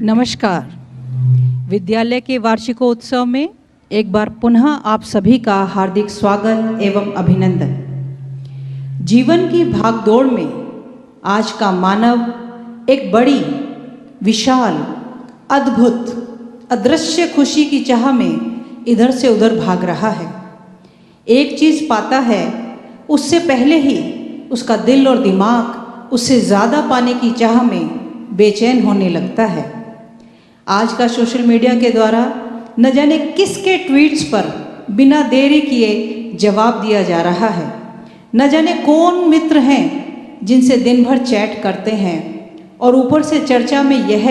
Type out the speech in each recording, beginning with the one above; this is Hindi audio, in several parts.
नमस्कार। विद्यालय के वार्षिकोत्सव में एक बार पुनः आप सभी का हार्दिक स्वागत एवं अभिनंदन। जीवन की भागदौड़ में आज का मानव एक बड़ी, विशाल, अद्भुत, अदृश्य खुशी की चाह में इधर से उधर भाग रहा है। एक चीज़ पाता है, उससे पहले ही उसका दिल और दिमाग उससे ज़्यादा पाने की चाह में बेचैन होने लगता है। आज का सोशल मीडिया के द्वारा न जाने किसके ट्वीट्स पर बिना देरी किए जवाब दिया जा रहा है। न जाने कौन मित्र हैं जिनसे दिन भर चैट करते हैं और ऊपर से चर्चा में यह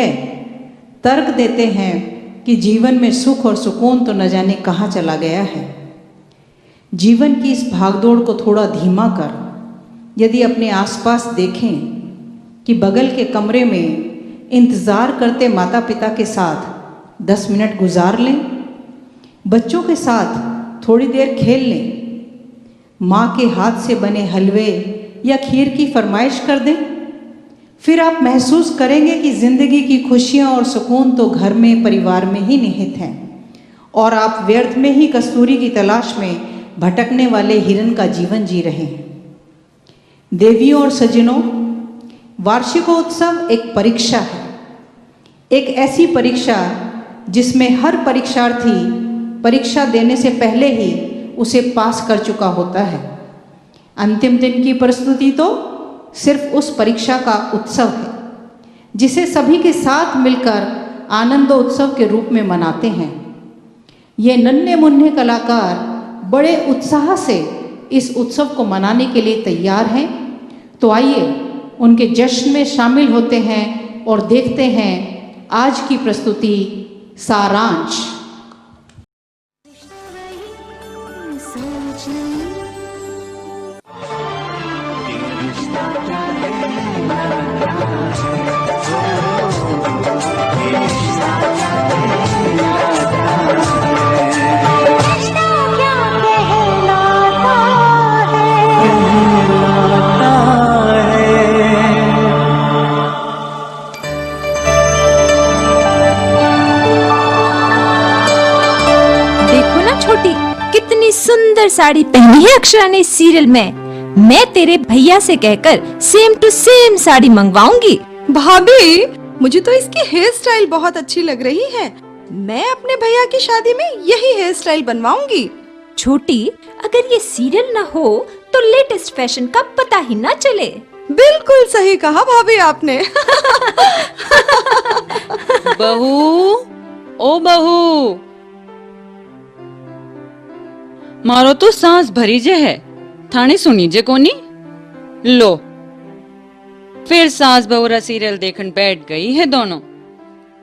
तर्क देते हैं कि जीवन में सुख और सुकून तो न जाने कहाँ चला गया है। जीवन की इस भागदौड़ को थोड़ा धीमा कर यदि अपने आसपास देखें कि बगल के कमरे में इंतज़ार करते माता पिता के साथ 10 मिनट गुजार लें, बच्चों के साथ थोड़ी देर खेल लें, माँ के हाथ से बने हलवे या खीर की फरमाइश कर दें, फिर आप महसूस करेंगे कि ज़िंदगी की खुशियाँ और सुकून तो घर में, परिवार में ही निहित हैं और आप व्यर्थ में ही कस्तूरी की तलाश में भटकने वाले हिरन का जीवन जी रहे हैं। देवियों और सज्जनों, वार्षिकोत्सव एक परीक्षा है, एक ऐसी परीक्षा जिसमें हर परीक्षार्थी परीक्षा देने से पहले ही उसे पास कर चुका होता है। अंतिम दिन की प्रस्तुति तो सिर्फ उस परीक्षा का उत्सव है जिसे सभी के साथ मिलकर आनंदोत्सव के रूप में मनाते हैं। ये नन्हे मुन्ने कलाकार बड़े उत्साह से इस उत्सव को मनाने के लिए तैयार हैं। तो आइए उनके जश्न में शामिल होते हैं और देखते हैं आज की प्रस्तुति सारांश। कितनी सुंदर साड़ी पहनी है अक्षरा ने इस सीरियल में। मैं तेरे भैया से कहकर सेम टू सेम साड़ी मंगवाऊंगी। भाभी, मुझे तो इसकी हेयर स्टाइल बहुत अच्छी लग रही है। मैं अपने भैया की शादी में यही हेयर स्टाइल बनवाऊंगी। छोटी, अगर ये सीरियल ना हो तो लेटेस्ट फैशन का पता ही ना चले। बिल्कुल सही कहा भाभी आपने। बहू, ओ बहू, मारो तो सांस भरी जे है, थाने सुनी जे कोनी। लो, फिर सास बहुरा सीरियल देखन बैठ गई है दोनों।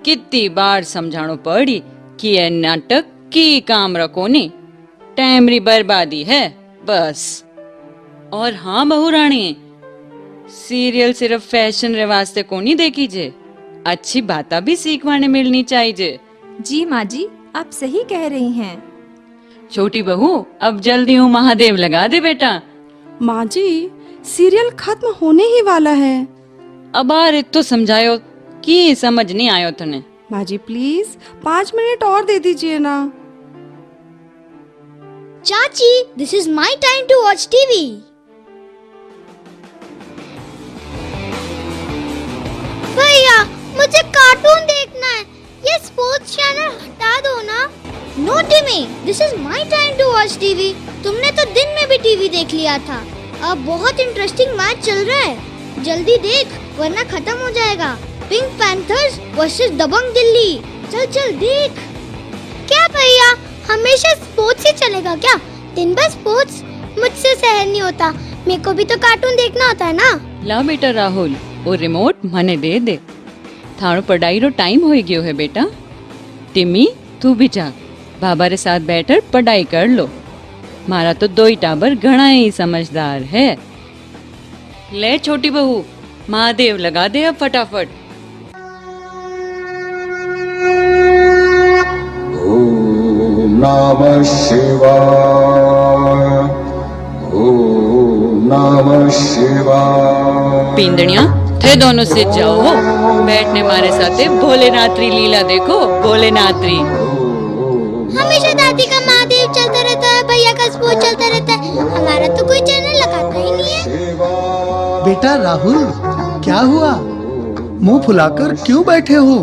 कितनी बार समझानो पड़ी कि ये नाटक की काम रखो नी, टाइम री बर्बादी है बस। और हाँ बहू रानी, सीरियल सिर्फ फैशन रिवाज से कोनी देखी जे, अच्छी बातें भी सीखवाने मिलनी चाहिए। जी माँ जी, आप सही कह रही हैं। छोटी बहू, अब जल्दी हूँ महादेव लगा दे बेटा। माँ जी, सीरियल खत्म होने ही वाला है। अब आरे तो समझायो कि समझ नहीं आयो तने। माँ जी प्लीज 5 मिनट और दे दीजिए ना। चाची, this is my time to watch TV. भैया, मुझे कार्टून देखना है। ये स्पोर्ट्स चैनल हटा दो ना। No Timmy, this is my time to watch TV. तुमने तो दिन में भी टीवी देख लिया था। अब बहुत इंटरेस्टिंग मैच चल रहा है, जल्दी देख वरना खत्म हो जाएगा। पिंक पैंथर्स वर्सेस दबंग दिल्ली। चल चल देख। क्या भैया, हमेशा स्पोर्ट्स ही चलेगा क्या? दिन भर स्पोर्ट्स मुझसे सहन नहीं होता। मेरे को भी तो कार्टून देखना होता है ना। ला बेटा राहुल, वो रिमोट मने दे दे। थारो पढ़ाई रो टाइम हो गयो है बेटा। टिमी, तू भी जा, बाबा रे साथ बैठकर पढ़ाई कर लो। मारा तो दो ही टाबर घना ही समझदार है। ले छोटी बहू, महादेव लगा दे अब फटाफट। ओम नमः शिवाय। ओम पींदड़िया थे दोनों से जाओ हो बैठने मारे साथे भोलेनाथरी लीला देखो भोलेनाथरी। हमेशा दादी का महादेव चलता रहता है, भैया का स्पोर्ट चलता रहता है, हमारा तो कोई चैनल लगाता ही नहीं है। बेटा राहुल, क्या हुआ? मुंह फुलाकर क्यों बैठे हो?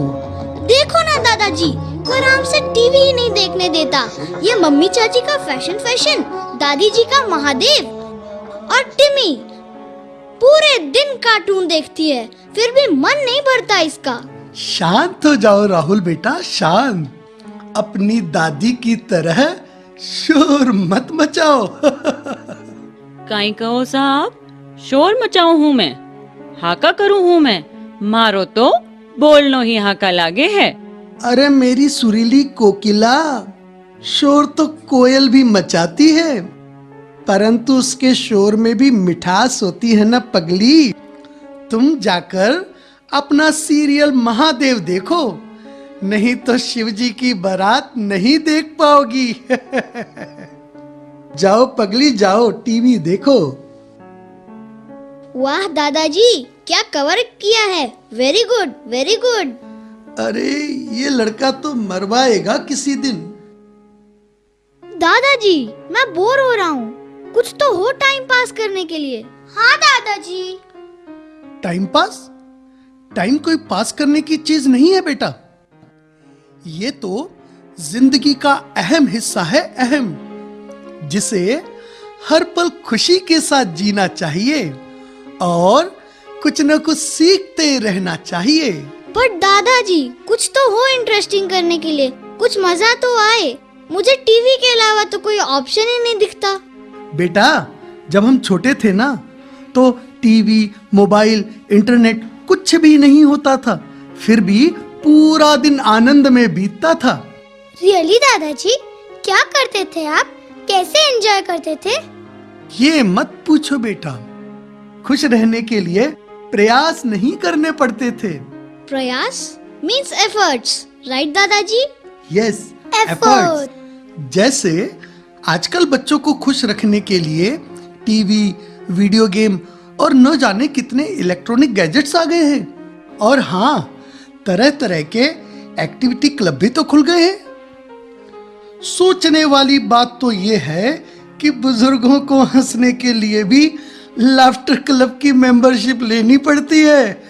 देखो ना दादाजी, कोई आराम से टीवी ही नहीं देखने देता। ये मम्मी चाची का फैशन, दादी जी का महादेव और टिमी पूरे दिन कार्टून देखती है, फिर भी मन नहीं भरता इसका। शांत हो जाओ राहुल बेटा, शांत। अपनी दादी की तरह शोर मत मचाओ। काई कहो साहब, शोर मचाऊं हूँ मैं, हाका करूं हूँ मैं, मारो तो बोलनो ही हाका लागे है। अरे मेरी सुरीली कोकिला, शोर तो कोयल भी मचाती है, परंतु उसके शोर में भी मिठास होती है ना पगली। तुम जाकर अपना सीरियल महादेव देखो, नहीं तो शिव जी की बारात नहीं देख पाओगी। जाओ पगली जाओ, टीवी देखो। वाह दादाजी, क्या कवर किया है, वेरी गुड वेरी गुड। अरे ये लड़का तो मरवाएगा किसी दिन। दादाजी मैं बोर हो रहा हूँ, कुछ तो हो टाइम पास करने के लिए। हाँ दादाजी। Time pass? टाइम कोई पास करने की चीज नहीं है बेटा, ये तो जिंदगी का अहम हिस्सा है, अहम, जिसे हर पल खुशी के साथ जीना चाहिए और कुछ न कुछ सीखते रहना चाहिए। पर दादाजी कुछ तो हो इंटरेस्टिंग करने के लिए, कुछ मजा तो आए। मुझे टीवी के अलावा तो कोई ऑप्शन ही नहीं दिखता। बेटा जब हम छोटे थे ना, तो टीवी, मोबाइल, इंटरनेट कुछ भी नहीं होता था, फिर भी पूरा दिन आनंद में बीतता था। रियली दादाजी, क्या करते थे आप, कैसे एंजॉय करते थे? ये मत पूछो बेटा, खुश रहने के लिए प्रयास नहीं करने पड़ते थे। प्रयास मीन्स एफर्ट्स, राइट दादाजी? Yes, Effort. जैसे आजकल बच्चों को खुश रखने के लिए टीवी, वीडियो गेम और न जाने कितने इलेक्ट्रॉनिक गैजेट्स आ गए हैं। और हाँ, तरह तरह के एक्टिविटी क्लब भी तो खुल गए हैं। सोचने वाली बात तो ये है कि बुजुर्गों को हंसने के लिए भी लाफ्टर क्लब की मेंबरशिप लेनी पड़ती है।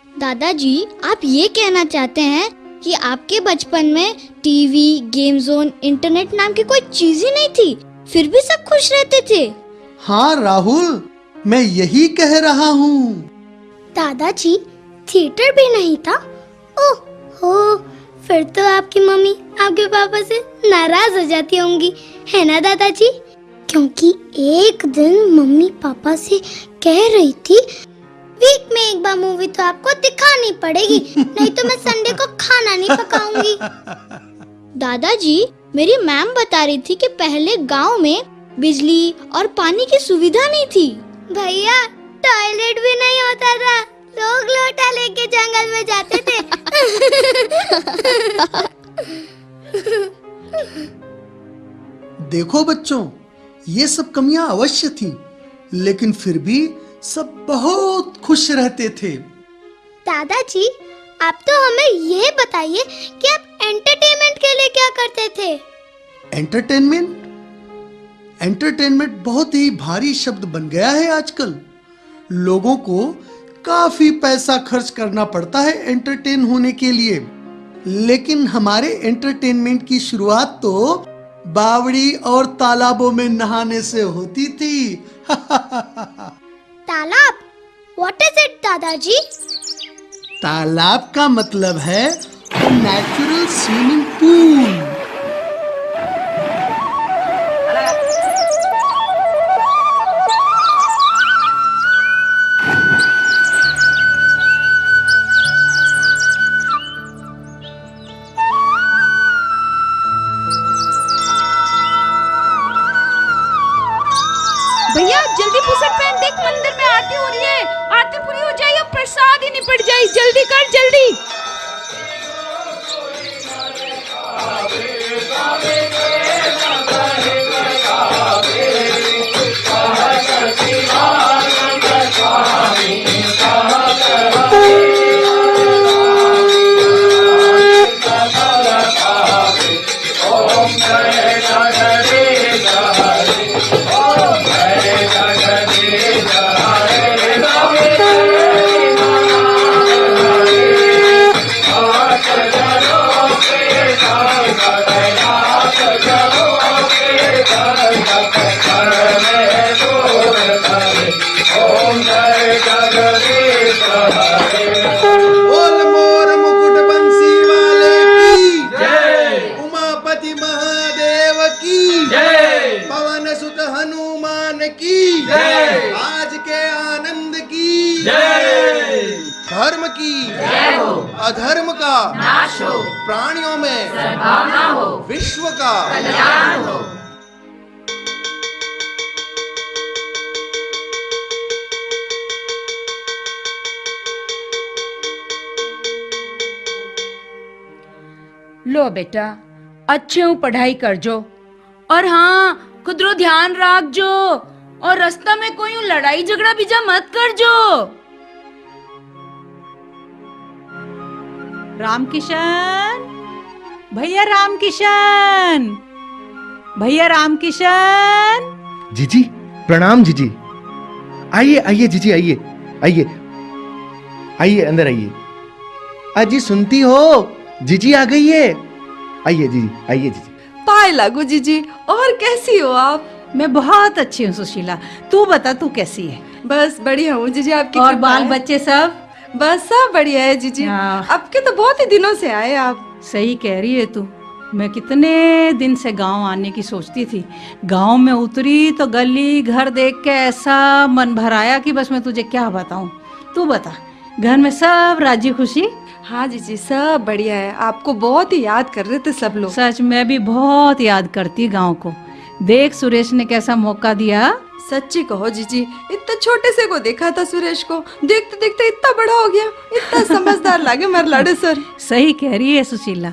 दादाजी आप ये कहना चाहते हैं कि आपके बचपन में टीवी, गेम जोन, इंटरनेट नाम की कोई चीज ही नहीं थी, फिर भी सब खुश रहते थे? हाँ राहुल, मैं यही कह रहा हूँ। दादाजी थिएटर भी नहीं था? ओह हो, फिर तो आपकी मम्मी आपके पापा से नाराज हो जाती होंगी, है ना दादाजी? क्योंकि एक दिन मम्मी पापा से कह रही थी, वीक में एक बार मूवी तो आपको दिखानी पड़ेगी, नहीं तो मैं संडे को खाना नहीं पकाऊंगी। दादाजी मेरी मैम बता रही थी कि पहले गांव में बिजली और पानी की सुविधा नहीं थी। भैया टॉयलेट भी नहीं होता था, लोग लोटा लेके जंगल में जाते थे। देखो बच्चों, ये सब कमियां अवश्य थी, लेकिन फिर भी सब बहुत खुश रहते थे। दादाजी आप तो हमें यह बताइए कि आप एंटरटेनमेंट के लिए क्या करते थे? एंटरटेनमेंट? एंटरटेनमेंट बहुत ही भारी शब्द बन गया है आजकल। लोगों को काफी पैसा खर्च करना पड़ता है एंटरटेन होने के लिए, लेकिन हमारे एंटरटेनमेंट की शुरुआत तो बावड़ी और तालाबों में नहाने से होती थी। तालाब? What is it दादाजी? तालाब का मतलब है नेचुरल स्विमिंग पूल। भैया जल्दी पुसट पहन, देख मंदिर में आरती हो रही है, आरती पूरी हो जाए और प्रसाद ही निपट जाए, जल्दी कर जल्दी। हनुमान की जय, आज के आनंद की जय, धर्म की जय हो, अधर्म का नाश हो, प्राणियों में सद्भावना हो, विश्व का कल्याण हो। लो बेटा, अच्छे हूँ पढ़ाई कर जो, और हाँ खुद रो ध्यान राख जो, और रास्ता में कोई लड़ाई झगड़ा बीजा मत कर जो। रामकिशन, भैया रामकिशन, भैया रामकिशन। जीजी प्रणाम जीजी। आइए आइए जीजी, आइए आइए आइए, अंदर आइए। अजी सुनती हो, जीजी आ गई है। आइए जीजी, आइए जीजी। पाए लागू जीजी, और कैसी हो आप? मैं बहुत अच्छी हूँ सुशीला, तू बता तू कैसी है? बस बढ़िया हूँ जीजी, आपकी और कृपा बाल है। बच्चे सब? बस सब बढ़िया है जीजी। हाँ। आपके तो बहुत ही दिनों से आए आप। सही कह रही है तू। मैं कितने दिन से गांव आने की सोचती थी। गांव में उतरी तो गली घर देख के ऐसा मन भर आया कि बस मैं तुझे क्या बताऊं। तू बता, घर में सब राजी खुशी? हाँ जीजी, सब बढ़िया है। आपको बहुत ही याद कर रहे थे सब लोग। सच, मैं भी बहुत याद करती गांव को। देख सुरेश ने कैसा मौका दिया। सच्ची कहो जीजी, इतने छोटे से को देखा था सुरेश को, देखते देखते इतना बड़ा हो गया, इतना समझदार लागे मर लाड़े सर। सही कह रही है सुशीला,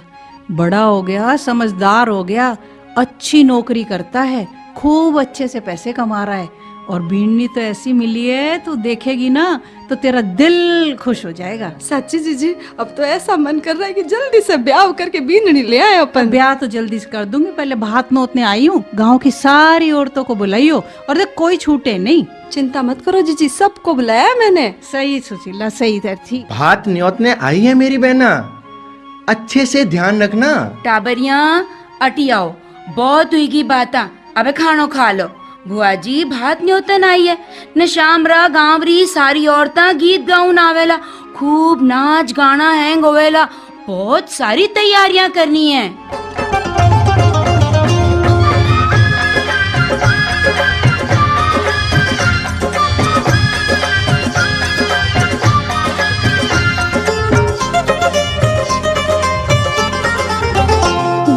बड़ा हो गया, समझदार हो गया, अच्छी नौकरी करता है, खूब अच्छे से पैसे कमा रहा है, और बीननी तो ऐसी मिली है, तू देखेगी ना तो तेरा दिल खुश हो जाएगा। सच्ची जीजी, अब तो ऐसा मन कर रहा है कि जल्दी से ब्याह करके बीननी ले आए अपन। ब्याह तो जल्दी से कर दूंगी, पहले भात नोतने आई हूँ, गांव की सारी औरतों को बुलाइयो, और देख कोई छूटे नहीं। चिंता मत करो जीजी, सबको बुलाया मैंने। सही सुशीला, सही थी। भात न्योतने आई है मेरी बहना, अच्छे से ध्यान रखना। टाबरिया अटी आओ, बहुत हुई की बाता, अबे खानो खा लो। बुआ जी भात न्योतन आई है, न शामरा गांवरी सारी औरता गीत गाउन आवेला, खूब नाच गाना है गोवेला, बहुत सारी तैयारियां करनी है।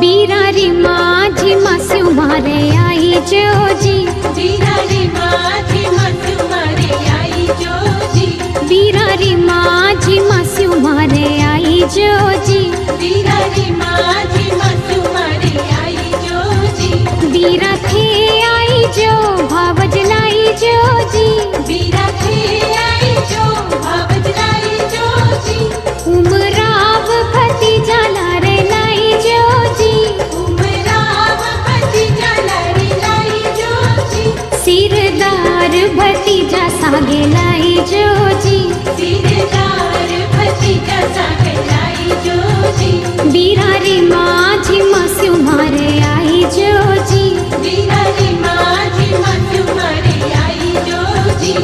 बीरारी माझी मास्यू मारे आई जो जी, बीरारी माझी मास्यू मारे आई जो जी, बीरारी माझी मास्यू मारे आई जो जी, बीरारी माझी मास्यू मारे आई जो जी, बीरा थे आई जो भावज लाई जो जी, बीरा थे आई जो भावज लाई जो जी, उमराव भतीजा लारे लाई जो जी, उमराव भतीजा लारे लाई जो जी, सिरदार भतीजा सागे लाई जो जी, सिरदार भतीजा सागे लाई जो जी, बीरारी माझी मास्यू मारे आई जो जी, बीरारी माझी मास्यू मारे आई जो जी।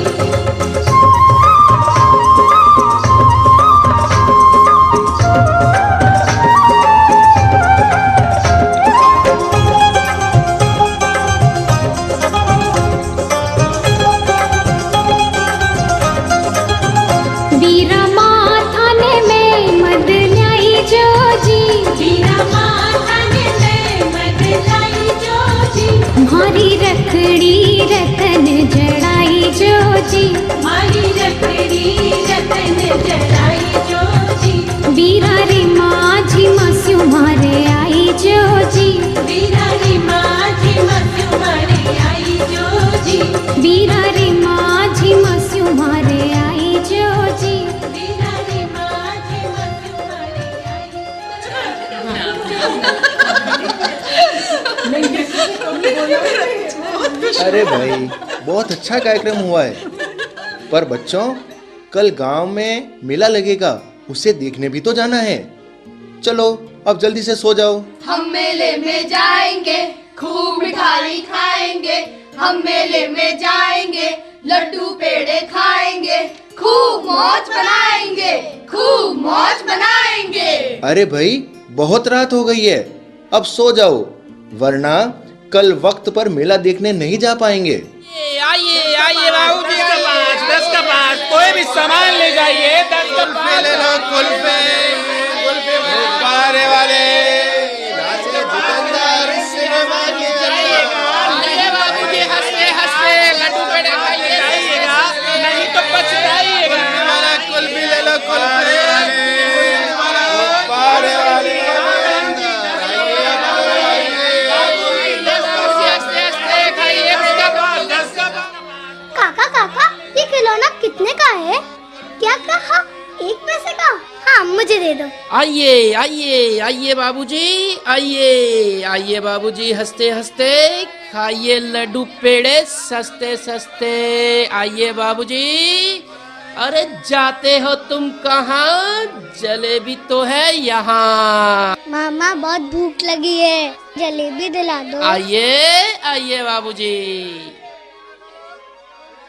बीरा माथाने में मद लाई जो जी, बीरा माथाने में मद लाई जो जी, मारी रखड़ी रतन जड़ाई जो जी, मारी रखड़ी रतन जड़ाई जो जी, बीरा रे माझी मास्यू मारे आई जो जी, बीरा रे माझी मास्यू मारे आई जो जी, बीरा रे माझी मास्यू मारे आई जो जी, बीरा रे माझी मास्यू मारे आई अरे भाई, बहुत अच्छा कार्यक्रम हुआ है। पर बच्चों, कल गांव में मेला लगेगा, उसे देखने भी तो जाना है। चलो अब जल्दी से सो जाओ। हम मेले में जाएंगे, खूब मिठाई खाएंगे, हम मेले में जाएंगे, लड्डू पेड़े खाएंगे, खूब मौज बनाएंगे, खूब मौज बनाएंगे। अरे भाई, बहुत रात हो गई है, अब सो जाओ, वरना कल वक्त पर मेला देखने नहीं जा पाएंगे। आइए आइए बाबूजी का 5, 10 का 5, कोई भी सामान ले जाइए। 10 का 5 ले लो कुल्फे, गुब्बारे वाले, नाचे दुकानदार सिनेमा के आइए बाबूजी, हंसते हंसते लड्डू पेड़े खाइएगा, नहीं तो पछताइएगा। कुल्फी ले लो, कुल्फे गुब्बारे वाले, काका काका, ये खिलौना कितने का है? क्या कहा? 1 पैसे का? हाँ, मुझे दे दो। आइए आइए आइए बाबूजी, आइए आइए बाबूजी, हंसते हंसते खाइए लड्डू पेड़े सस्ते सस्ते। आइए बाबूजी। अरे जाते हो तुम कहाँ? जलेबी तो है यहाँ। मामा बहुत भूख लगी है, जलेबी दिला दो। आइए आइए बाबूजी।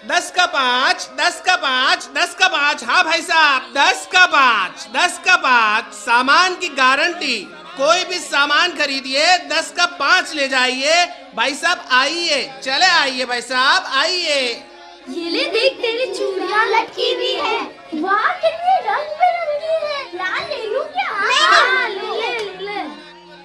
10 का 5, 10 का 5, 10 का 5। हाँ भाई साहब, 10 का 5, 10 का 5, सामान की गारंटी। कोई भी सामान खरीदिए 10 का 5 ले जाइए। भाई साहब आइए, चले आइए भाई साहब, आइए। ये ले देख, तेरी चूड़ियां लटकी हुई है। वाह, कितनी रंग बिरंगी है। लाल ले लूं क्या? हाँ, ले।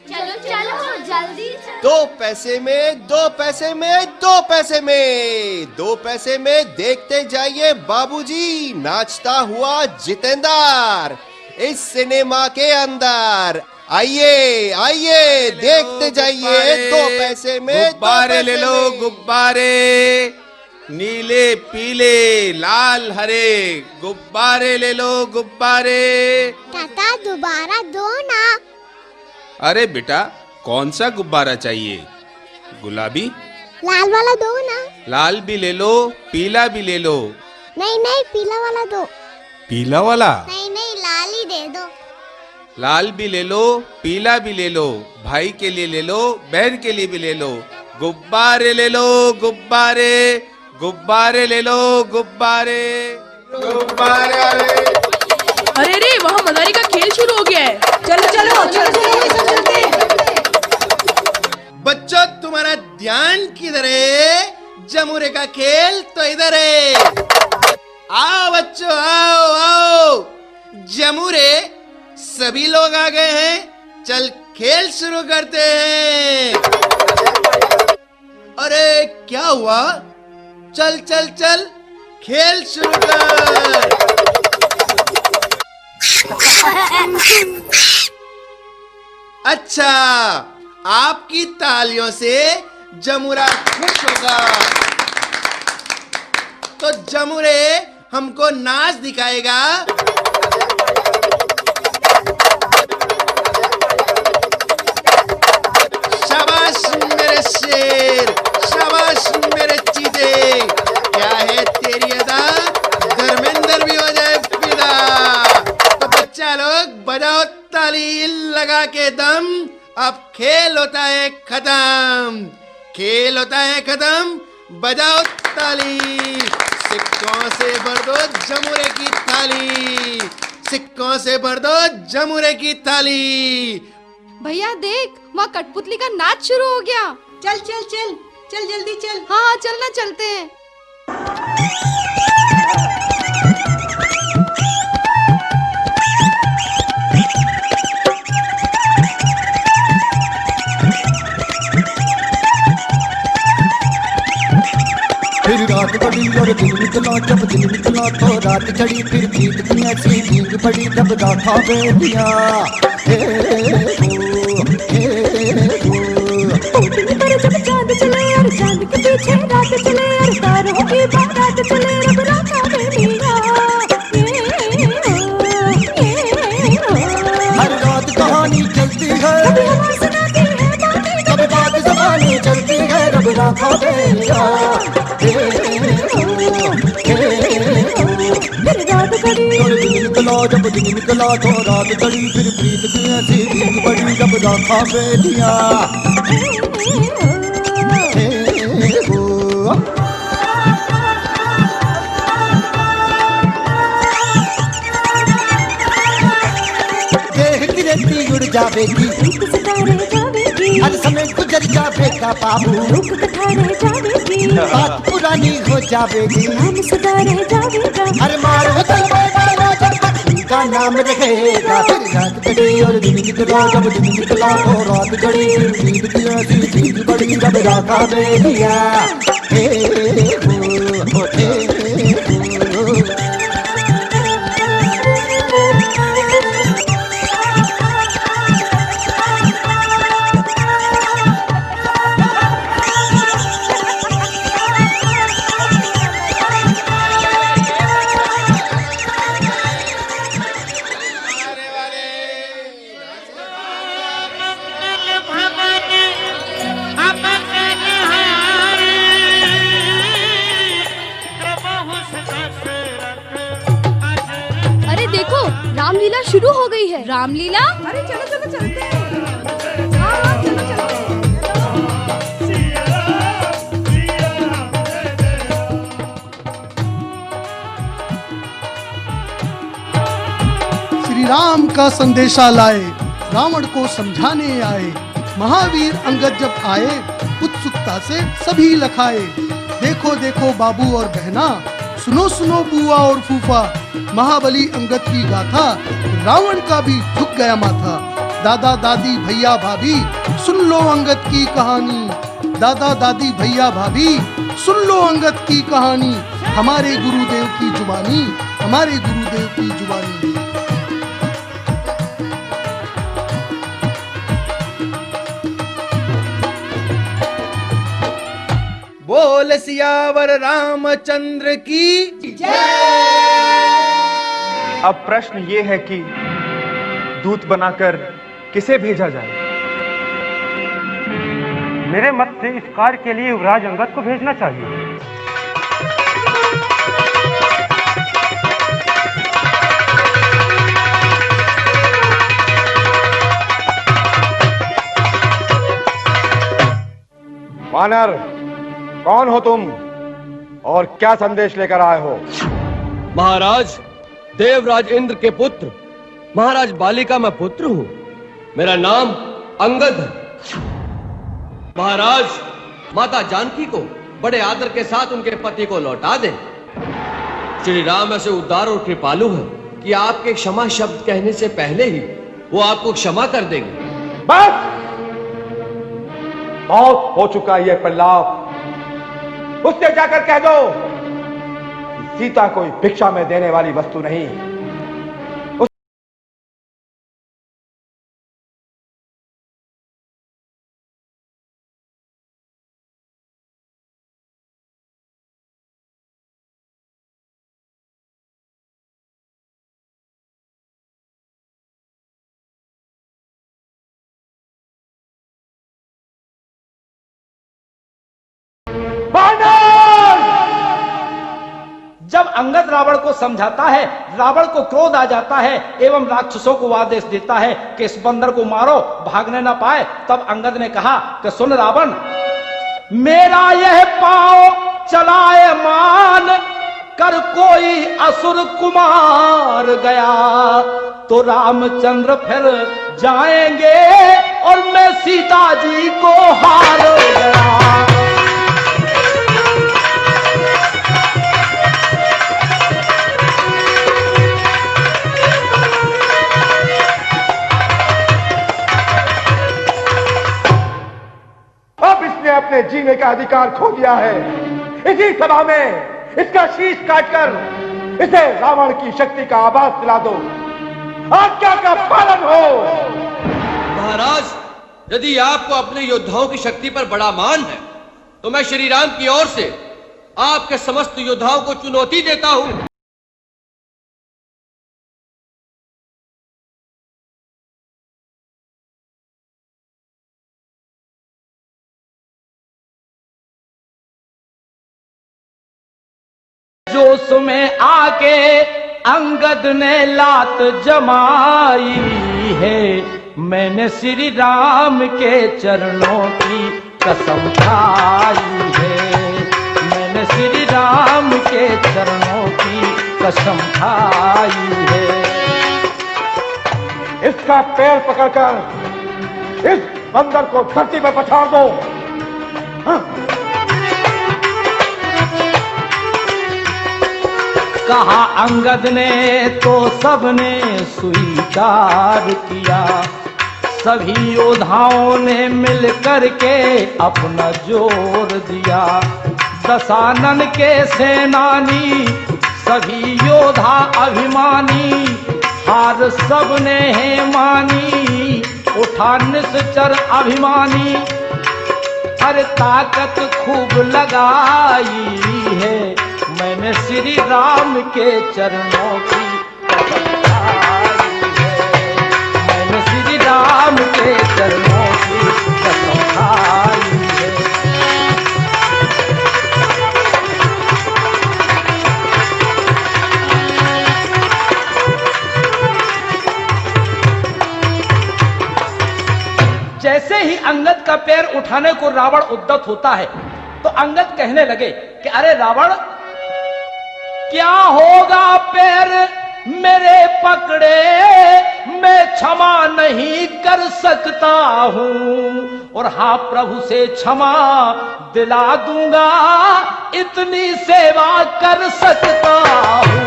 चलो चलो जल्दी चलो। 2 पैसे में, 2 पैसे में, 2 पैसे में, 2 पैसे में देखते जाइए बाबूजी नाचता हुआ जितेंद्र इस सिनेमा के अंदर। आइए आइए, देखते जाइए। 2 पैसे में गुब्बारे ले लो, गुब्बारे नीले पीले लाल हरे, गुब्बारे ले लो, गुब्बारे। टाटा दोबारा दो ना। अरे बेटा, कौन सा गुब्बारा चाहिए? गुलाबी? लाल वाला दो ना। लाल भी ले लो, पीला भी ले लो। नहीं, पीला वाला दो। पीला वाला? नहीं, लाल ही दे दो। लाल भी ले लो, पीला भी ले लो, भाई के लिए ले लो, बहन के लिए भी ले लो। गुब्बारे ले लो, गुब्बारे, गुब्बारे ले लो, गुब्बारे, गुब्बारे वाले। अरे रे, वहाँ मदारी का खेल शुरू हो गया है। बच्चों, तुम्हारा ध्यान किधर है? जमुरे का खेल तो इधर है। आओ बच्चों, आओ आओ। जमुरे सभी लोग आ गए हैं, चल खेल शुरू करते हैं। अरे क्या हुआ? चल चल चल, खेल शुरू कर। अच्छा, आपकी तालियों से जमुरा खुश होगा, तो जमुरे हमको नाच दिखाएगा। शाबाश मेरे शेर, शाबाश मेरे चीते। क्या है तेरी अदा, धर्मेंद्र भी हो जाए फिदा। तो बच्चा लोग बजाओ ताली लगा के दम। अब खेल होता है खत्म, खेल होता है खत्म। बजाओ ताली, सिक्कों से भर दो जमुरे की थाली, सिक्कों से भर दो जमुरे की थाली। भैया देख, वहाँ कठपुतली का नाच शुरू हो गया। चल चल चल चल, जल्दी चल। हाँ, चलना, चलते हैं। फिर रात चढ़ी और दिन निकला, जब दिन निकला तो रात चढ़ी। फिर प्रीत की ऐसी भीग पड़ी जब गाथा बेलिया। जब चांद चले और चांद के पीछे रात चले और तारों की बारात चले, रब राता बेलिया। हर रात कहानी चलती है, कभी बात जबानी चलती है, रब राता बेलिया। जब दिन निकला तो रात चढ़ी। फिर प्रीत की ऐसी भीग पड़ी जब राखा बेलिया। देह की रेती उड़ जावेगी, हर समय गुजर जावेगी। जाएगा बाबू, लोक कथा रह जावेगी, बात पुरानी हो जावेगी, नाम सदा रह जावेगा। अरे मारो चल डालो जब तक उनका नाम रहेगा। फिर रात कटी और दिन निकला, जब दिन निकला तो रात घड़ी, फिर नींद की ऐसी नींद बड़ी जब राखा दे दिया। हे हो हे हो। अरे देखो, रामलीला शुरू हो गई है। रामलीला? अरे चलो चलो चलते हैं। हाँ चलो चलते हैं। श्री राम का संदेशा लाए, रावण को समझाने आए। महावीर अंगद जब आए, उत्सुकता से सभी लखाए। देखो देखो बाबू और बहना, सुनो सुनो बुआ और फूफा, महाबली अंगद की गाथा, रावण का भी झुक गया माथा। दादा दादी भैया भाभी, सुन लो अंगद की कहानी। दादा दादी भैया भाभी, सुन लो अंगद की कहानी। हमारे गुरुदेव की जुबानी, हमारे गुरुदेव की जुबानी। बोल सियावर रामचंद्र की अब प्रश्न ये है कि दूत बनाकर किसे भेजा जाए? मेरे मत से इस कार्य के लिए युवराज अंगद को भेजना चाहिए। वानर, कौन हो तुम और क्या संदेश लेकर आए हो? महाराज, देवराज इंद्र के पुत्र महाराज बाली का मैं पुत्र हूं। मेरा नाम अंगद है। महाराज, माता जानकी को बड़े आदर के साथ उनके पति को लौटा दें। श्री राम ऐसे उदार और कृपालु हैं कि आपके क्षमा शब्द कहने से पहले ही वो आपको क्षमा कर देंगे। बस, बहुत हो चुका ये प्रलाप। उससे जाकर कह दो कि सीता कोई भिक्षा में देने वाली वस्तु नहीं। जब अंगद रावण को समझाता है, रावण को क्रोध आ जाता है एवं राक्षसों को आदेश देता है कि इस बंदर को मारो, भागने ना पाए। तब अंगद ने कहा कि सुन रावण, मेरा यह पांव चलाए मान कर कोई असुर कुमार गया तो रामचंद्र फिर जाएंगे और मैं सीता जी को हार गया। अपने जीने का अधिकार खो दिया है। इसी सभा में इसका शीश काटकर इसे रावण की शक्ति का आभास दिला दो। आज्ञा का पालन हो। महाराज, यदि आपको अपने योद्धाओं की शक्ति पर बड़ा मान है तो मैं श्री राम की ओर से आपके समस्त योद्धाओं को चुनौती देता हूं। जोश में आके अंगद ने लात जमाई है, मैंने श्री राम के चरणों की कसम खाई है, मैंने श्री राम के चरणों की कसम खाई है। इसका पैर पकड़कर इस बंदर को धरती पर पछाड़ दो। कहा अंगद ने तो सबने स्वीकार किया, सभी योद्धाओं ने मिल करके अपना जोर दिया। दशानन के सेनानी सभी योद्धा अभिमानी, हार सबने है मानी, उठा निश्चर अभिमानी। अरे ताकत खूब लगाई है, मैंने श्री राम के चरणों की कसम खाई है, मैंने श्री राम के चरणों की कसम खाई है। जैसे ही अंगद का पैर उठाने को रावण उद्यत होता है, तो अंगद कहने लगे कि अरे रावण, क्या होगा पैर मेरे पकड़े, मैं क्षमा नहीं कर सकता हूं। और हाँ प्रभु से क्षमा दिला दूंगा, इतनी सेवा कर सकता हूं।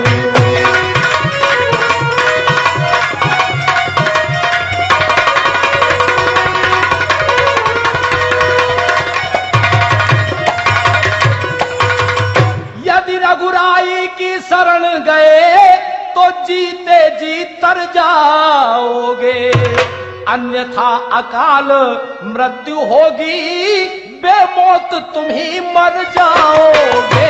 यदि रघुराई की शरण गए तो जीते जी तर जाओगे, अन्यथा अकाल मृत्यु होगी, बेमौत तुम ही मर जाओगे।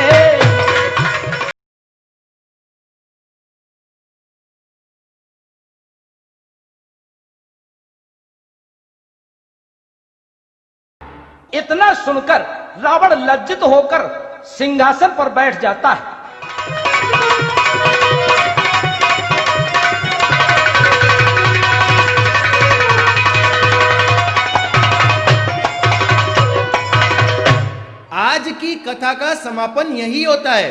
इतना सुनकर रावण लज्जित होकर सिंहासन पर बैठ जाता है। आज की कथा का समापन यही होता है।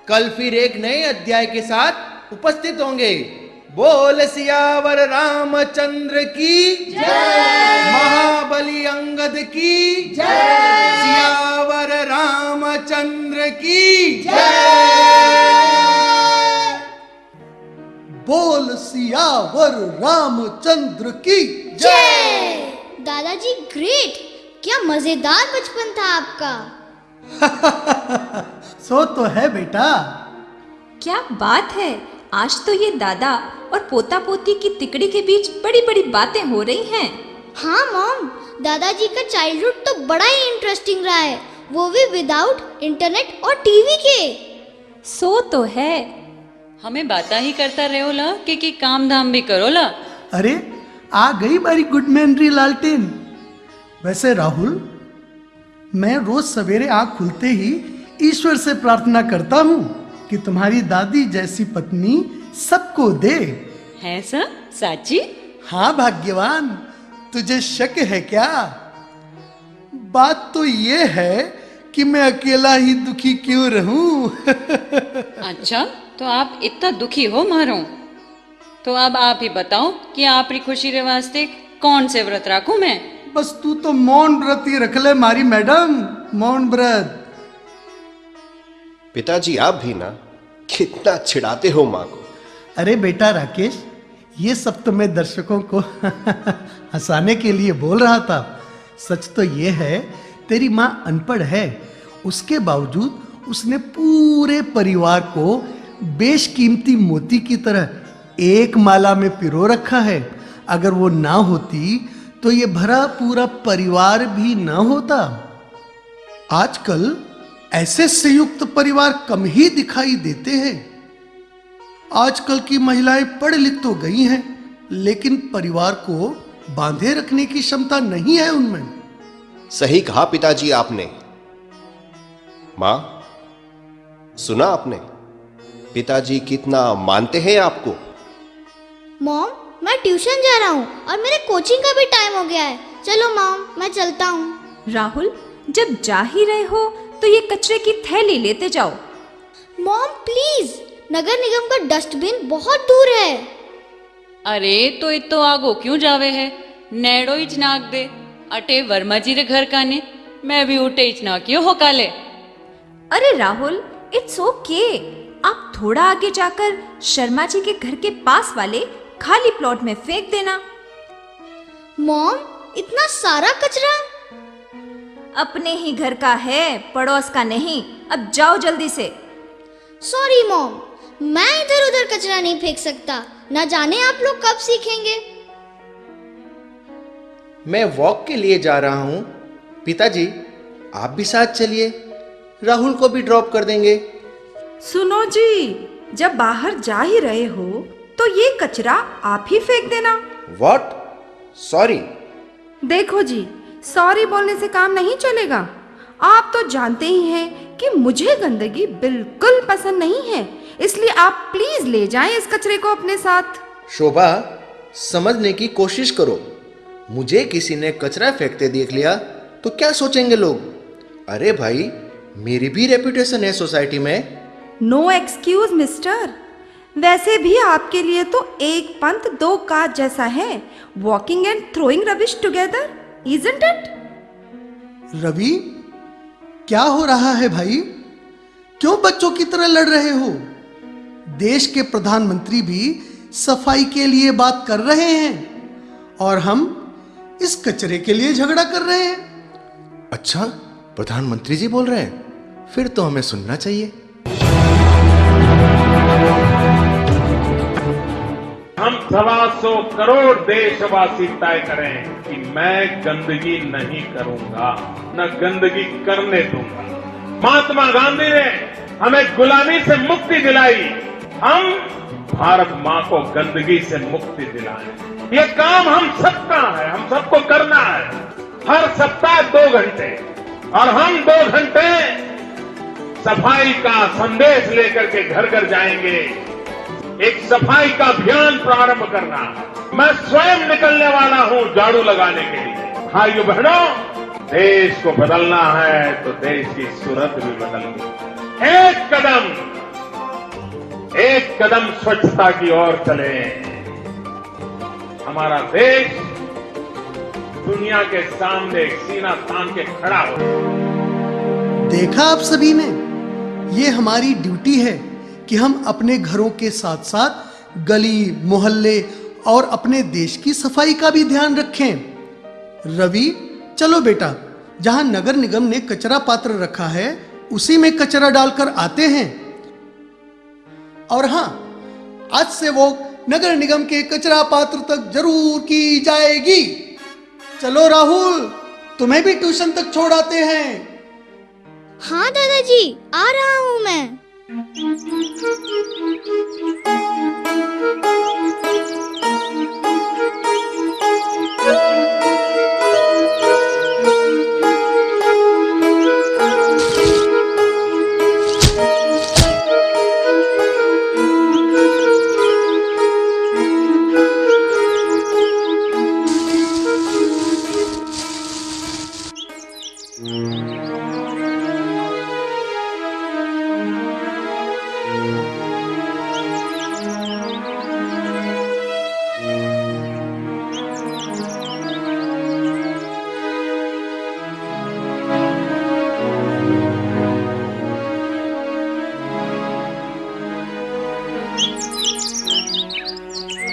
कल फिर एक नए अध्याय के साथ उपस्थित होंगे। बोल सियावर रामचंद्र की जय, महाबली अंगद की जय, सियावर रामचंद्र की जय। बोल सियावर रामचंद्र की जय। दादाजी ग्रेट, क्या मजेदार बचपन था आपका। सो तो है बेटा। क्या बात है, आज तो ये दादा और पोता पोती की तिकड़ी के बीच बड़ी बड़ी बातें हो रही हैं। हाँ मॉम, दादाजी का चाइल्डहुड तो बड़ा ही इंटरेस्टिंग रहा है, वो भी विदाउट इंटरनेट और टीवी के। सो तो है। हमें बाता ही करता रहो ला कि काम धाम भी करो ला। अरे आ गई हमारी गुड मेमोरी लालटेन। वैसे राहुल, मैं रोज सवेरे आँख खुलते ही ईश्वर से प्रार्थना करता हूँ कि तुम्हारी दादी जैसी पत्नी सबको दे। है सर साची? हाँ भाग्यवान, तुझे शक है क्या? बात तो ये है कि मैं अकेला ही दुखी क्यों रहूं। अच्छा, तो आप इतना दुखी हो मारो, तो अब आप ही बताओ कि आपकी खुशी रे वास्ते कौन से व्रत रखूं मैं? बस तू तो मौन व्रत ही रख ले मारी मैडम, मौन व्रत। पिताजी आप भी ना कितना चिढ़ाते हो माँ को। अरे बेटा राकेश, ये सब तो मैं दर्शकों को हंसाने के लिए बोल रहा था। सच तो ये है, तेरी माँ अनपढ़ है, उसके बावजूद उसने पूरे परिवार को बेशकीमती मोती की तरह एक माला में पिरो रखा है। अगर वो ना होती तो ये भरा पूरा परिवार भी ना होता। आजकल ऐसे संयुक्त परिवार कम ही दिखाई देते हैं। आजकल की महिलाएं पढ़ लिख तो गई हैं, लेकिन परिवार को बांधे रखने की क्षमता नहीं है उनमें। सही कहा पिताजी आपने। माँ, सुना आपने पिताजी कितना मानते हैं आपको। मॉम, मैं ट्यूशन जा रहा हूँ और मेरे कोचिंग का भी टाइम हो गया है। चलो मॉम, मैं चलता हूँ। राहुल, जब जा ही रहे हो तो ये कचरे की थैली लेते जाओ। मॉम प्लीज, नगर निगम का डस्टबिन बहुत दूर है। अरे तो इतो आगो क्यों जावे है, नेड़ो ही नाक दे। अटे वर्मा जी रे घर काने, मैं भी उठे इचना क्यों हो काले। अरे राहुल, इट्स ओके। आप थोड़ा आगे जाकर शर्मा जी के घर के पास वाले खाली प्लॉट में फेंक देना। मॉम, इतना सारा कचरा? अपने ही घर का है, पड़ोस का नहीं। अब जाओ जल्दी से। सॉरी मॉम, मैं इधर उधर कचरा नहीं फेंक सकता। ना जाने आप लोग कब सीखेंगे। मैं वॉक के लिए जा रहा हूँ। पिताजी, आप भी साथ चलिए, राहुल को भी ड्रॉप कर देंगे। सुनो जी, जब बाहर जा ही रहे हो तो ये कचरा आप ही फेंक देना। व्हाट? सॉरी। देखो जी, सॉरी बोलने से काम नहीं चलेगा। आप तो जानते ही हैं कि मुझे गंदगी बिल्कुल पसंद नहीं है, इसलिए आप प्लीज ले जाएं इस कचरे को अपने साथ। शोभा, समझने की कोशिश करो। मुझे किसी ने कचरा फेंकते देख लिया तो क्या सोचेंगे लोग? अरे भाई, मेरी भी रेपुटेशन है सोसाइटी में। No excuse mister. वैसे भी आपके लिए तो एक पंथ दो काज जैसा है, walking and throwing rubbish together, isn't it? Ravi, क्या हो रहा है भाई? क्यों बच्चों की तरह लड़ रहे हो? देश के प्रधानमंत्री भी सफाई के लिए बात कर रहे हैं और हम इस कचरे के लिए झगड़ा कर रहे हैं। अच्छा, प्रधानमंत्री जी बोल रहे हैं, फिर तो हमें सुनना चाहिए। हम 125 करोड़ देशवासी तय करें कि मैं गंदगी नहीं करूंगा, न गंदगी करने दूंगा। महात्मा गांधी ने हमें गुलामी से मुक्ति दिलाई, हम भारत मां को गंदगी से मुक्ति दिलाएं। ये काम हम सबका है, हम सबको करना है। हर सप्ताह 2 घंटे, और हम 2 घंटे सफाई का संदेश लेकर के घर घर जाएंगे। एक सफाई का अभियान प्रारंभ करना है। मैं स्वयं निकलने वाला हूं झाड़ू लगाने के लिए। भाइयों बहनों, देश को बदलना है तो देश की सूरत भी बदलनी। एक कदम स्वच्छता की ओर चले। हमारा देश दुनिया के सामने एक सीना तान के खड़ा हो। देखा आप सभी ने, ये हमारी ड्यूटी है कि हम अपने घरों के साथ साथ गली मोहल्ले और अपने देश की सफाई का भी ध्यान रखें। रवि, चलो बेटा, जहां नगर निगम ने कचरा पात्र रखा है उसी में कचरा डालकर आते हैं। और हां, आज से वो नगर निगम के कचरा पात्र तक जरूर की जाएगी। चलो राहुल, तुम्हें भी ट्यूशन तक छोड़ आते हैं। हाँ दादाजी, आ रहा हूँ मैं।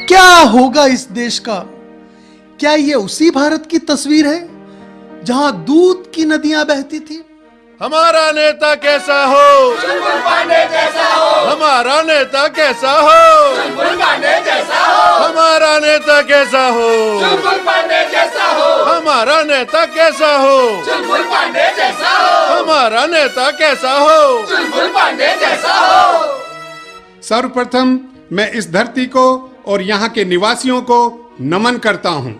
क्या होगा इस देश का? क्या ये उसी भारत की तस्वीर है जहां दूध की नदियां बहती थी? हमारा नेता कैसा हो? चुलबुल पांडे जैसा हो। हमारा नेता कैसा हो? चुलबुल पांडे जैसा हो। हमारा नेता कैसा हो? चुलबुल पांडे जैसा हो। हमारा नेता कैसा हो? चुलबुल पांडे जैसा हो। हमारा नेता कैसा हो? चुलबुल पांडे जैसा हो। सर्वप्रथम मैं इस धरती को और यहाँ के निवासियों को नमन करता हूँ।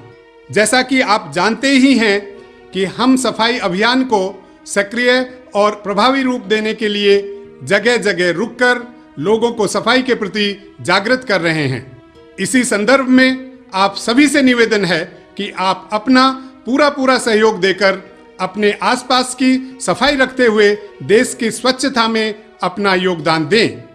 जैसा कि आप जानते ही हैं कि हम सफाई अभियान को सक्रिय और प्रभावी रूप देने के लिए जगह जगह रुककर लोगों को सफाई के प्रति जागृत कर रहे हैं। इसी संदर्भ में आप सभी से निवेदन है कि आप अपना पूरा सहयोग देकर अपने आसपास की सफाई रखते हुए देश की स्वच्छता में अपना योगदान दें।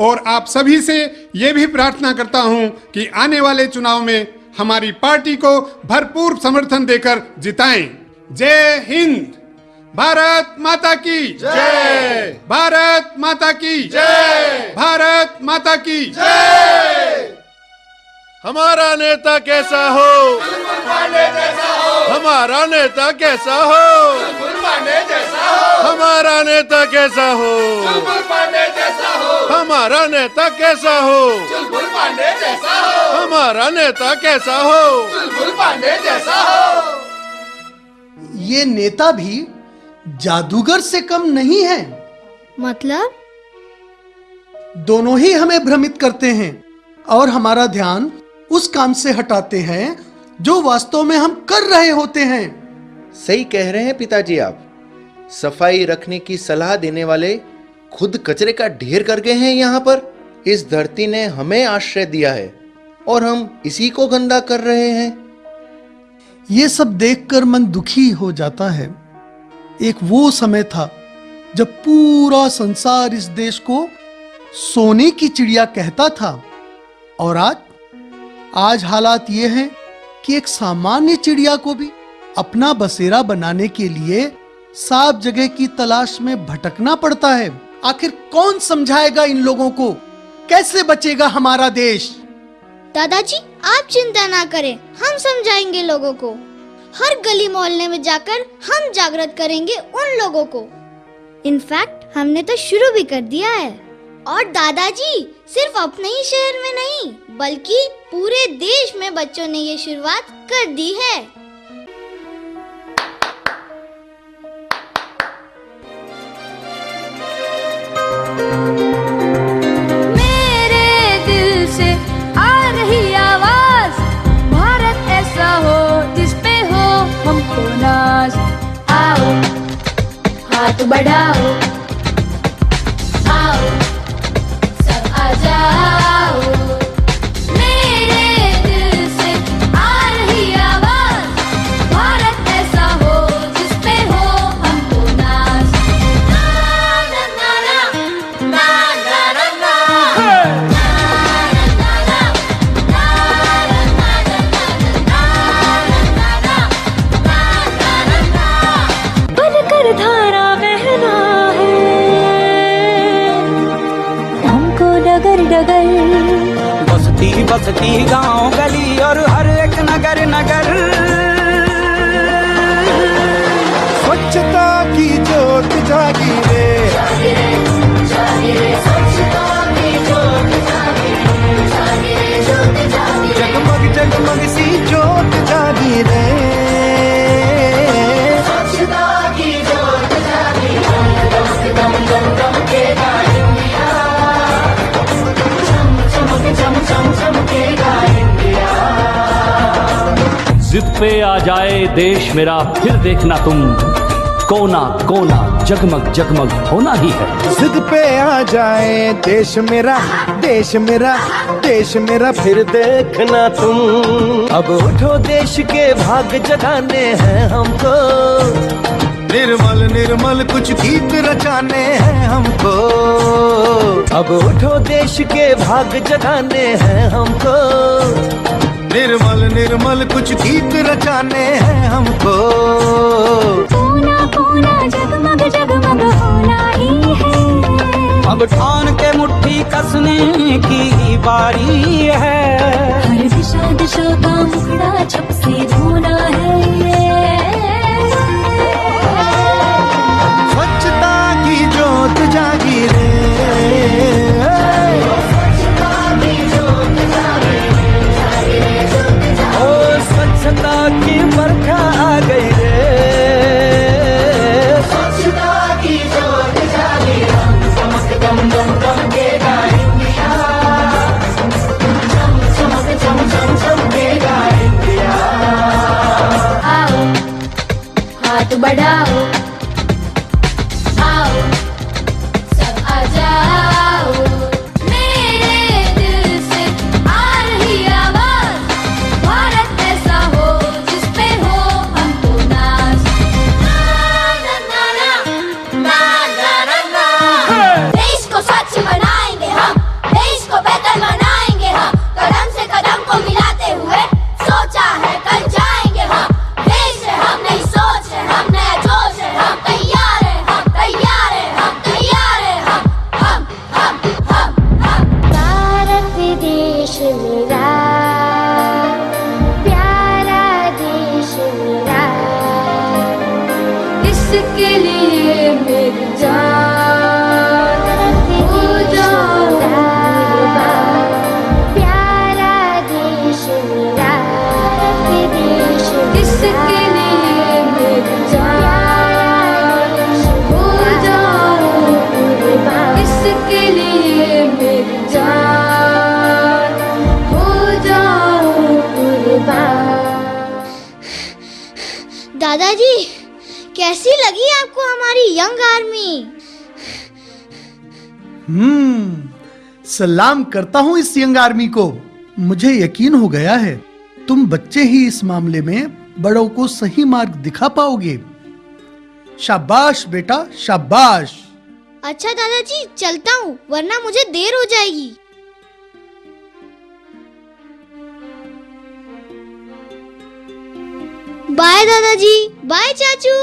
और आप सभी से ये भी प्रार्थना करता हूं कि आने वाले चुनाव में हमारी पार्टी को भरपूर समर्थन देकर जिताएं। जय हिंद। भारत माता की जय, भारत माता की जय, भारत माता की जय। हमारा नेता कैसा हो? हमारा नेता कैसा हो? हमारा नेता कैसा हो? हमारा नेता कैसा हो? हमारा नेता कैसा हो? ये नेता भी जादूगर से कम नहीं है। मतलब? दोनों ही हमें भ्रमित करते हैं और हमारा ध्यान उस काम से हटाते हैं जो वास्तव में हम कर रहे होते हैं। सही कह रहे हैं पिताजी आप। सफाई रखने की सलाह देने वाले खुद कचरे का ढेर कर गए हैं यहाँ पर। इस धरती ने हमें आश्रय दिया है और हम इसी को गंदा कर रहे हैं। ये सब देखकर मन दुखी हो जाता है। एक वो समय था जब पूरा संसार इस देश को सोने की चिड़िया कहता था और आज हालात ये हैं कि एक सामान्य चिड़िया को भी अपना बसेरा बनाने के लिए साफ जगह की तलाश में भटकना पड़ता है। आखिर कौन समझाएगा इन लोगों को? कैसे बचेगा हमारा देश? दादाजी आप चिंता ना करें, हम समझाएंगे लोगों को। हर गली मोहल्ले में जाकर हम जागृत करेंगे उन लोगों को। इनफैक्ट हमने तो शुरू भी कर दिया है। और दादाजी सिर्फ अपने ही शहर में नहीं बल्कि पूरे देश में बच्चों ने ये शुरुआत कर दी है। मेरे दिल से आ रही आवाज, भारत ऐसा हो जिस पे हो हमको नाज। आओ हाथ बढ़ाओ, आओ सब आ जाओ। मेरे दिल से आ रही आवाज, भारत ऐसा हो जिस पे हो हमको नाज। ना ना ना ना ना ना ना बनकर धारा बहना है हमको डगर डगर। बसती बसती गांव गली और हर एक नगर नगर स्वच्छता की जोत जागी रे, जगमग जगमग सी जोत जागी रे। जिद पे आ जाए देश मेरा फिर देखना तुम, कोना कोना जगमग जगमग होना ही है। जिद पे आ जाए देश मेरा, देश मेरा, देश मेरा फिर देखना तुम। अब उठो देश के भाग जगाने हैं हमको, निर्मल निर्मल कुछ गीत रचाने हैं हमको। अब उठो देश के भाग जगाने हैं हमको, निर्मल निर्मल कुछ गीत रचाने हैं हमको। कोना कोना जगमग जगमग होना ही है। अब ठान के मुट्ठी कसने की बारी है। हर दिशा दिशा का मुखड़ा छप से धोना है। स्वच्छता की जोत जागी रे, ओ स्वच्छता की बरखा आ गई रे। स्वच्छता की जोत जागी, चमक दम दम दमकेगा इंडिया, चमक चमक चम चम चमकेगा इंडिया। कैसी लगी आपको हमारी यंग आर्मी? सलाम करता हूँ इस यंग आर्मी को। मुझे यकीन हो गया है तुम बच्चे ही इस मामले में बड़ों को सही मार्ग दिखा पाओगे। शाबाश बेटा, शाबाश। अच्छा दादाजी, चलता हूँ वरना मुझे देर हो जाएगी। बाय दादाजी, बाय चाचू।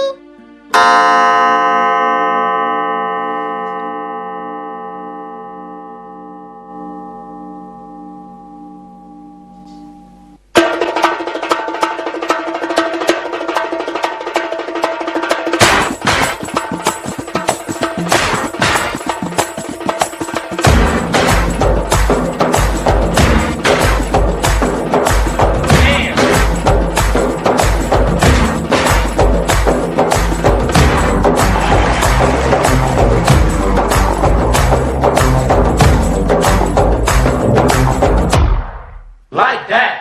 Like that.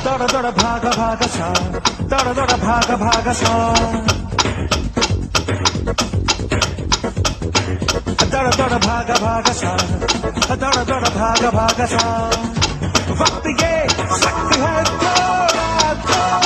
दौड़ दौड़ भाग भाग सा, दौड़ दौड़ भाग भाग सा, दौड़ दौड़ भाग भाग सा, दौड़ दौड़ भाग भाग सा। वक्त ये सख्त है थोड़ा थोड़ा।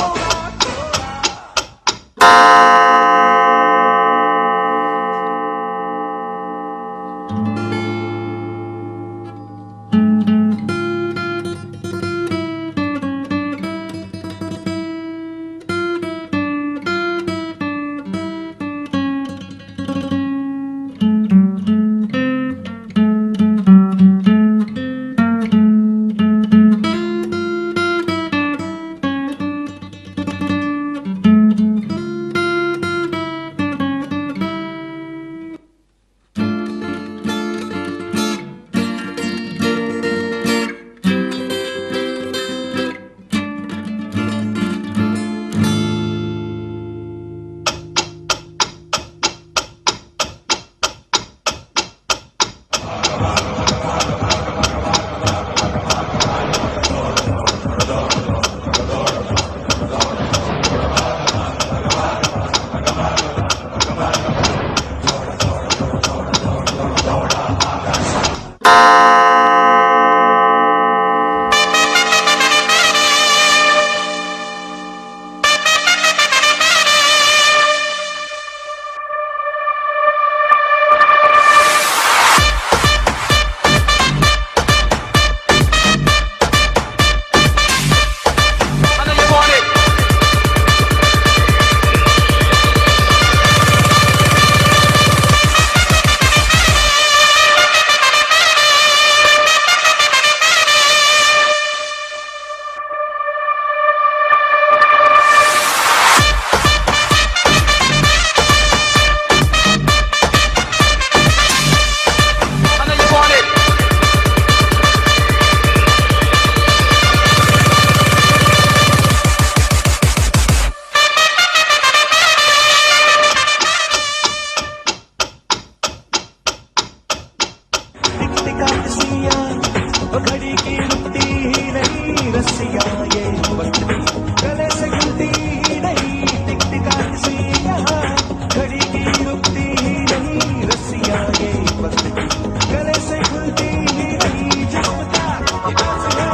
गले से खुलती ही नहीं जिस्म का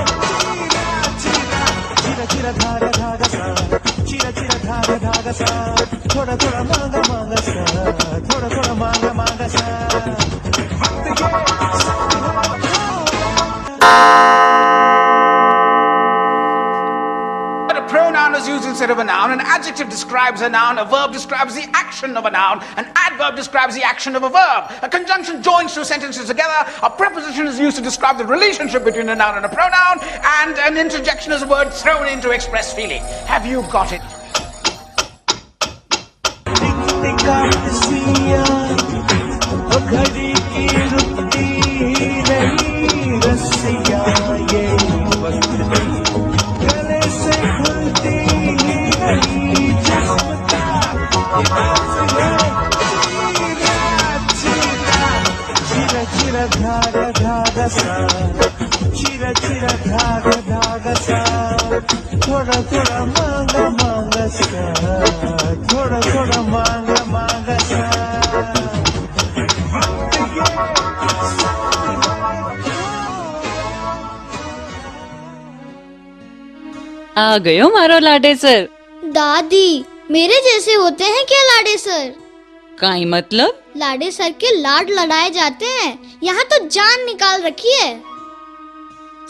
चिरा धागा धागा सा चिरा चिरा धागा धागा सा थोड़ा थोड़ा मांगा मांगा सा थोड़ा थोड़ा मांगा मांगा सा A pronoun is used instead of a noun. An adjective describes a noun. A verb describes the action of a noun. An adverb describes the action of a verb. A conjunction joins two sentences together. A preposition is used to describe the relationship between a noun and a pronoun. And an interjection is a word thrown in to express feeling. Have you got it? घड़ी की रुकती रही रस्सियाँ ये वक्त गले से खुलती रही जिस्म का चिरा चिरा धागा धागा सा चिरा चिरा धागा धागा सा थोड़ा थोड़ा मांगा मांगा सा थोड़ा थोड़ा मांगा मांगा सा आ गयो मारो लाडे सर। दादी मेरे जैसे होते हैं क्या लाडे सर? काई मतलब? लाडे सर के लाड लड़ाए जाते हैं, यहाँ तो जान निकाल रखी है।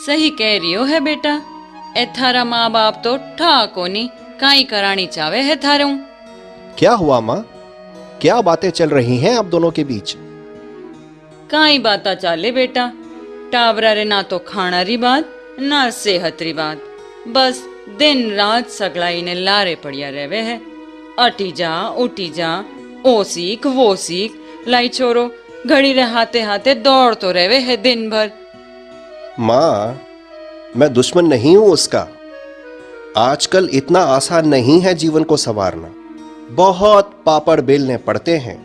सही कह रही हो है बेटा। ए थारा माँ बाप तो ठाको नी काई करानी चावे है थारे। क्या हुआ माँ? क्या बातें चल रही हैं आप दोनों के बीच? काई बाता चाले बेटा। टाबरा रे ना तो खाना री बात ना सेहत री बात, बस दिन रात सगलाई ने लारे पड़िया रहवे है। अटी जा उठी जा, ओ सीख वो सीख, लाई छोरो घड़ी रे हाथे हाथे दौड़ तो रहवे है दिन भर। माँ मैं दुश्मन नहीं हूं उसका। आजकल इतना आसान नहीं है जीवन को संवारना। बहुत पापड़ बेलने पड़ते हैं।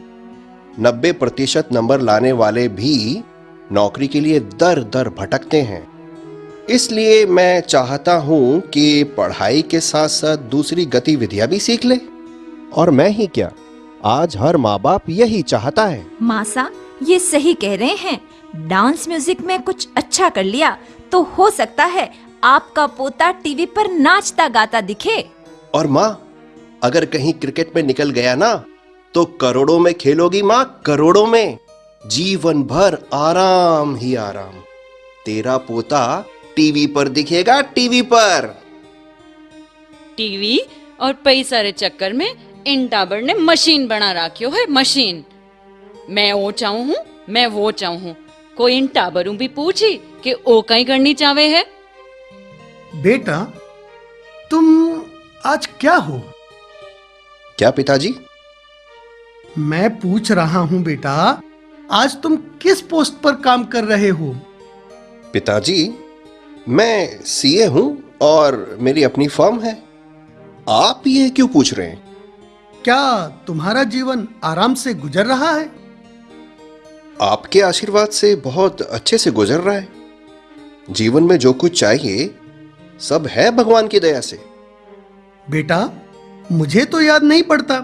90% नंबर लाने वाले भी नौकरी के लिए दर दर भटकते हैं। इसलिए मैं चाहता हूं कि पढ़ाई के साथ साथ दूसरी गतिविधियां भी सीख ले। और मैं ही क्या, आज हर माँ बाप यही चाहता है। मासा ये सही कह रहे हैं। डांस म्यूजिक में कुछ अच्छा कर लिया तो हो सकता है आपका पोता टीवी पर नाचता गाता दिखे। और माँ अगर कहीं क्रिकेट में निकल गया ना तो करोड़ों में खेलोगी माँ, करोड़ों में। जीवन भर आराम ही आराम। तेरा पोता टीवी पर दिखेगा, टीवी पर। टीवी और पैसा रे चक्कर में इन टाबर ने मशीन बना रखियो है, मशीन। मैं वो चाहूं हूँ, मैं वो चाहूं हूँ। कोई इन टाबरों भी पूछी कि ओ कहीं करनी चाहे है। बेटा तुम आज क्या हो? क्या पिताजी? मैं पूछ रहा हूं बेटा, आज तुम किस पोस्ट पर काम कर रहे हो? पिताजी मैं सीए हूं और मेरी अपनी फर्म है। आप ये क्यों पूछ रहे हैं? क्या तुम्हारा जीवन आराम से गुजर रहा है? आपके आशीर्वाद से बहुत अच्छे से गुजर रहा है। जीवन में जो कुछ चाहिए सब है भगवान की दया से। बेटा मुझे तो याद नहीं पड़ता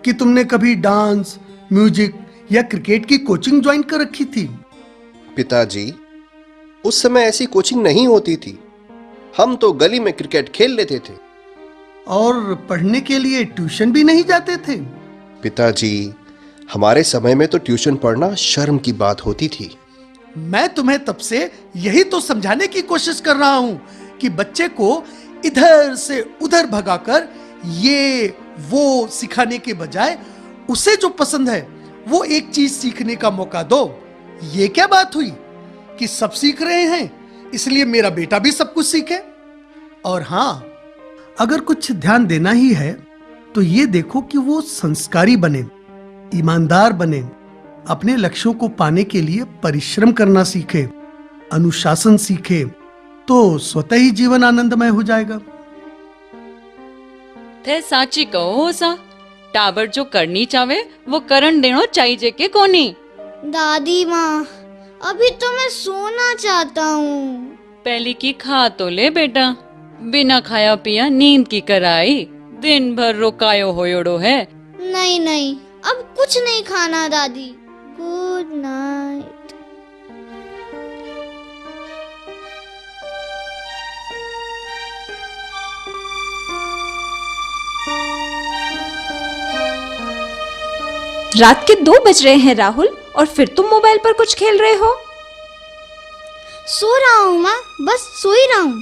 कि तुमने कभी डांस, म्यूजिक या क्रिकेट की कोचिंग ज्वाइन कर रखी थी। पिताजी उस समय ऐसी कोचिंग नहीं होती थी। हम तो गली में क्रिकेट खेल लेते थे। और पढ़ने के लिए ट्यूशन भी नहीं जाते थे? पिताजी हमारे समय में तो ट्यूशन पढ़ना शर्म की बात होती थी। मैं तुम्हें तब से यही तो समझाने की कोशिश कर रहा हूं कि बच्चे को इधर से उधर भगाकर ये वो सिखाने के बजाय उसे जो पसंद है वो एक चीज सीखने का मौका दो। ये क्या बात हुई कि सब सीख रहे हैं इसलिए मेरा बेटा भी सब कुछ सीखे? और हाँ, अगर कुछ ध्यान देना ही है तो ये देखो कि वो संस्कारी बने, ईमानदार बने, अपने लक्ष्यों को पाने के लिए परिश्रम करना सीखे, अनुशासन सीखे, तो स्वतः ही जीवन आनंदमय हो जाएगा। थे साची कहो सा, टाबर जो करनी चाहे वो करण देनो चाहिए के कोनी। दादी माँ अभी तो मैं सोना चाहता हूँ। पहली की खा तो ले बेटा, बिना खाया पिया नींद की कराई, दिन भर रोकायो होयोड़ो है। नहीं नहीं अब कुछ नहीं खाना दादी। Good night. रात के 2 बज रहे हैं राहुल, और फिर तुम मोबाइल पर कुछ खेल रहे हो। सो रहा हूँ माँ, बस सो ही रहा हूँ।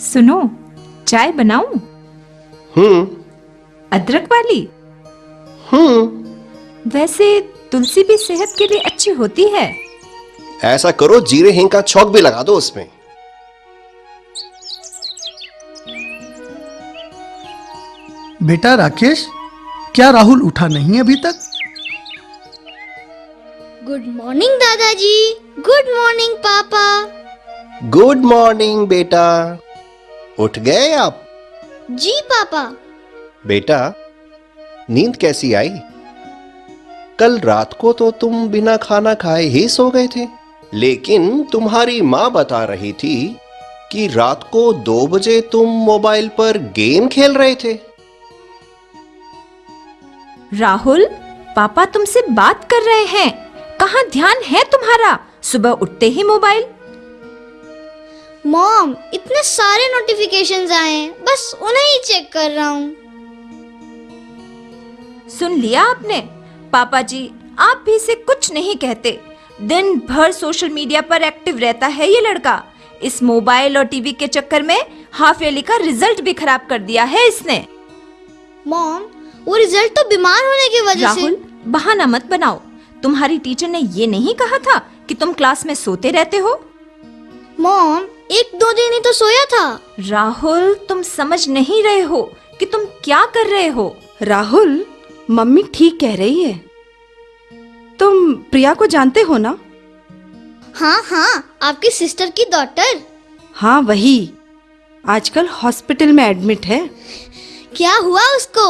सुनो, चाय बनाऊं? अदरक वाली? वैसे तुलसी भी सेहत के लिए अच्छी होती है। ऐसा करो, जीरे हींग का छौंक भी लगा दो उसमें। बेटा राकेश, क्या राहुल उठा नहीं अभी तक? गुड मॉर्निंग दादाजी। गुड मॉर्निंग पापा। गुड मॉर्निंग बेटा, उठ गए आप? जी पापा। बेटा, नींद कैसी आई? कल रात को तो तुम बिना खाना खाए ही सो गए थे, लेकिन तुम्हारी माँ बता रही थी कि रात को 2 बजे तुम मोबाइल पर गेम खेल रहे थे। राहुल, पापा तुमसे बात कर रहे हैं, कहाँ ध्यान है तुम्हारा? सुबह उठते ही मोबाइल। मॉम, इतने सारे नोटिफिकेशंस आए हैं, बस उन्हें ही चेक कर रहा हूँ। सुन लिया आपने? पापा जी आप भी इसे कुछ नहीं कहते। दिन भर सोशल मीडिया पर एक्टिव रहता है ये लड़का। इस मोबाइल और टीवी के चक्कर में हाफ ईयरली का रिजल्ट भी खराब कर दिया है इसने। मॉम, वो रिजल्ट तो बीमार होने की वजह से। राहुल, बहाना मत बनाओ। तुम्हारी टीचर ने ये नहीं कहा था कि तुम क्लास में सोते रहते हो? मॉम, 1-2 दिन ही तो सोया था। राहुल, तुम समझ नहीं रहे हो कि तुम क्या कर रहे हो। राहुल, मम्मी ठीक कह रही है। तुम प्रिया को जानते हो ना? हाँ हाँ, आपकी सिस्टर की डॉटर। हाँ वही, आजकल हॉस्पिटल में एडमिट है। क्या हुआ उसको?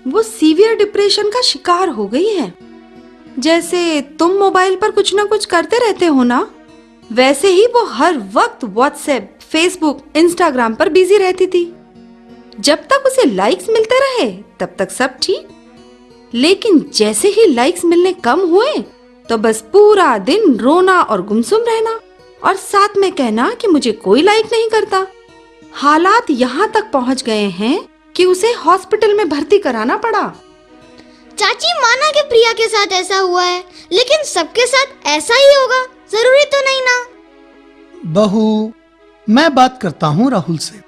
वो सीवियर डिप्रेशन का शिकार हो गई है। जैसे तुम मोबाइल पर कुछ ना कुछ करते रहते हो ना, वैसे ही वो हर वक्त व्हाट्सएप, फेसबुक, इंस्टाग्राम पर बिजी रहती थी। जब तक उसे लाइक्स मिलते रहे तब तक सब ठीक, लेकिन जैसे ही लाइक्स मिलने कम हुए तो बस पूरा दिन रोना और गुमसुम रहना, और साथ में कहना कि मुझे कोई लाइक नहीं करता। हालात यहाँ तक पहुँच गए हैं कि उसे हॉस्पिटल में भर्ती कराना पड़ा। चाची, माना कि प्रिया के साथ ऐसा हुआ है, लेकिन सबके साथ ऐसा ही होगा जरूरी तो नहीं ना। बहू, मैं बात करता हूँ राहुल से।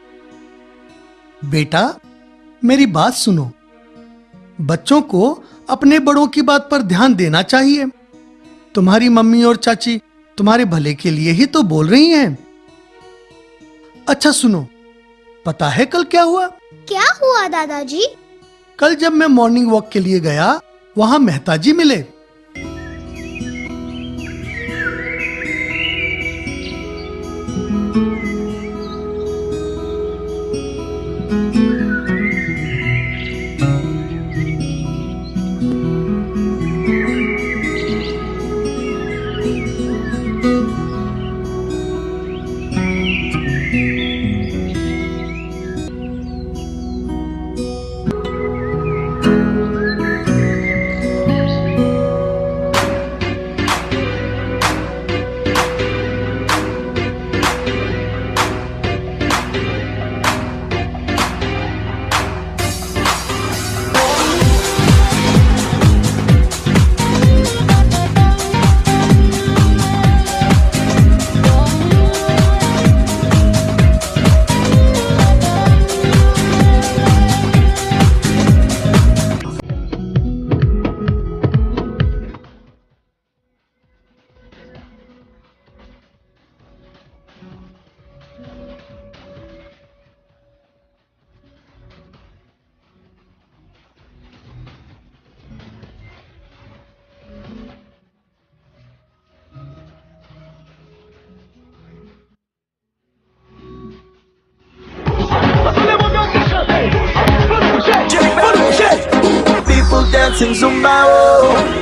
बेटा, मेरी बात सुनो। बच्चों को अपने बड़ों की बात पर ध्यान देना चाहिए। तुम्हारी मम्मी और चाची तुम्हारे भले के लिए ही तो बोल रही हैं। अच्छा सुनो, पता है कल क्या हुआ? क्या हुआ दादाजी? कल जब मैं मॉर्निंग वॉक के लिए गया, वहां मेहता जी मिले। dancing Zumba. Oh.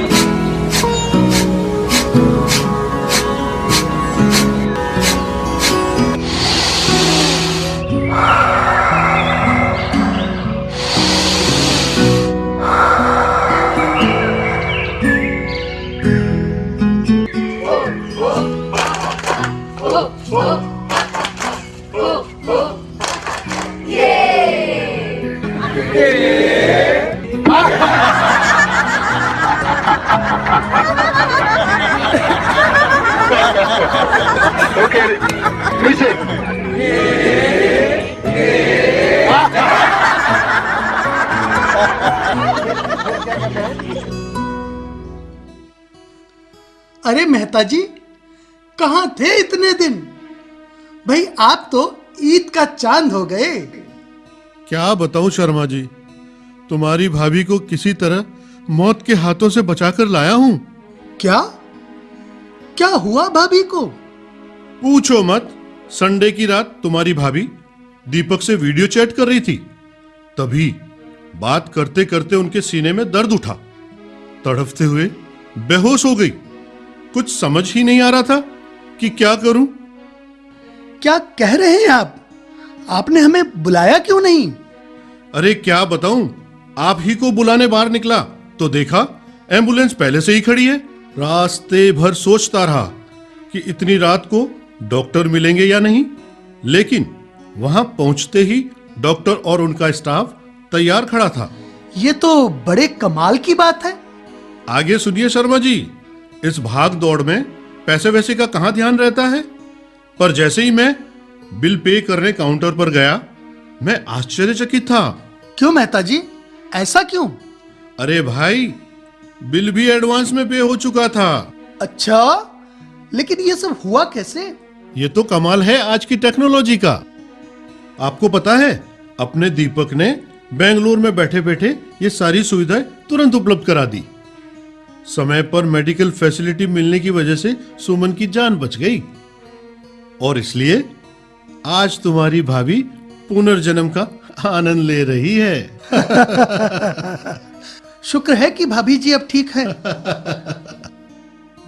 Okay, listen. अरे मेहता जी, कहाँ थे इतने दिन? भाई आप तो ईद का चांद हो गए। क्या बताऊं शर्मा जी, तुम्हारी भाभी को किसी तरह मौत के हाथों से बचाकर लाया हूं। क्या क्या हुआ भाभी को? पूछो मत। संडे की रात तुम्हारी भाभी दीपक से वीडियो चैट कर रही थी, तभी बात करते करते उनके सीने में दर्द उठा, तड़फते हुए बेहोश हो गई। कुछ समझ ही नहीं आ रहा था कि क्या करूं। क्या कह रहे हैं आप? आपने हमें बुलाया क्यों नहीं? अरे क्या बताऊं, आप ही को बुलाने बाहर निकला तो देखा एम्बुलेंस पहले से ही खड़ी है। रास्ते भर सोचता रहा कि इतनी रात को डॉक्टर मिलेंगे या नहीं, लेकिन वहां पहुंचते ही डॉक्टर और उनका स्टाफ तैयार खड़ा था। ये तो बड़े कमाल की बात है। आगे सुनिए शर्मा जी, इस भाग दौड़ में पैसे वैसे का कहां ध्यान रहता है, पर जैसे ही मैं बिल पे करने काउंटर पर गया, मैं आश्चर्यचकित था। क्यों मेहता जी, ऐसा क्यों? अरे भाई, बिल भी एडवांस में पे हो चुका था। अच्छा, लेकिन ये सब हुआ कैसे? ये तो कमाल है आज की टेक्नोलॉजी का। आपको पता है, अपने दीपक ने बेंगलुरु में बैठे बैठे ये सारी सुविधाएं तुरंत उपलब्ध करा दी। समय पर मेडिकल फैसिलिटी मिलने की वजह से सुमन की जान बच गई, और इसलिए आज तुम्हारी भाभी पुनर्जन्म का आनंद ले रही है। शुक्र है कि भाभी जी अब ठीक है।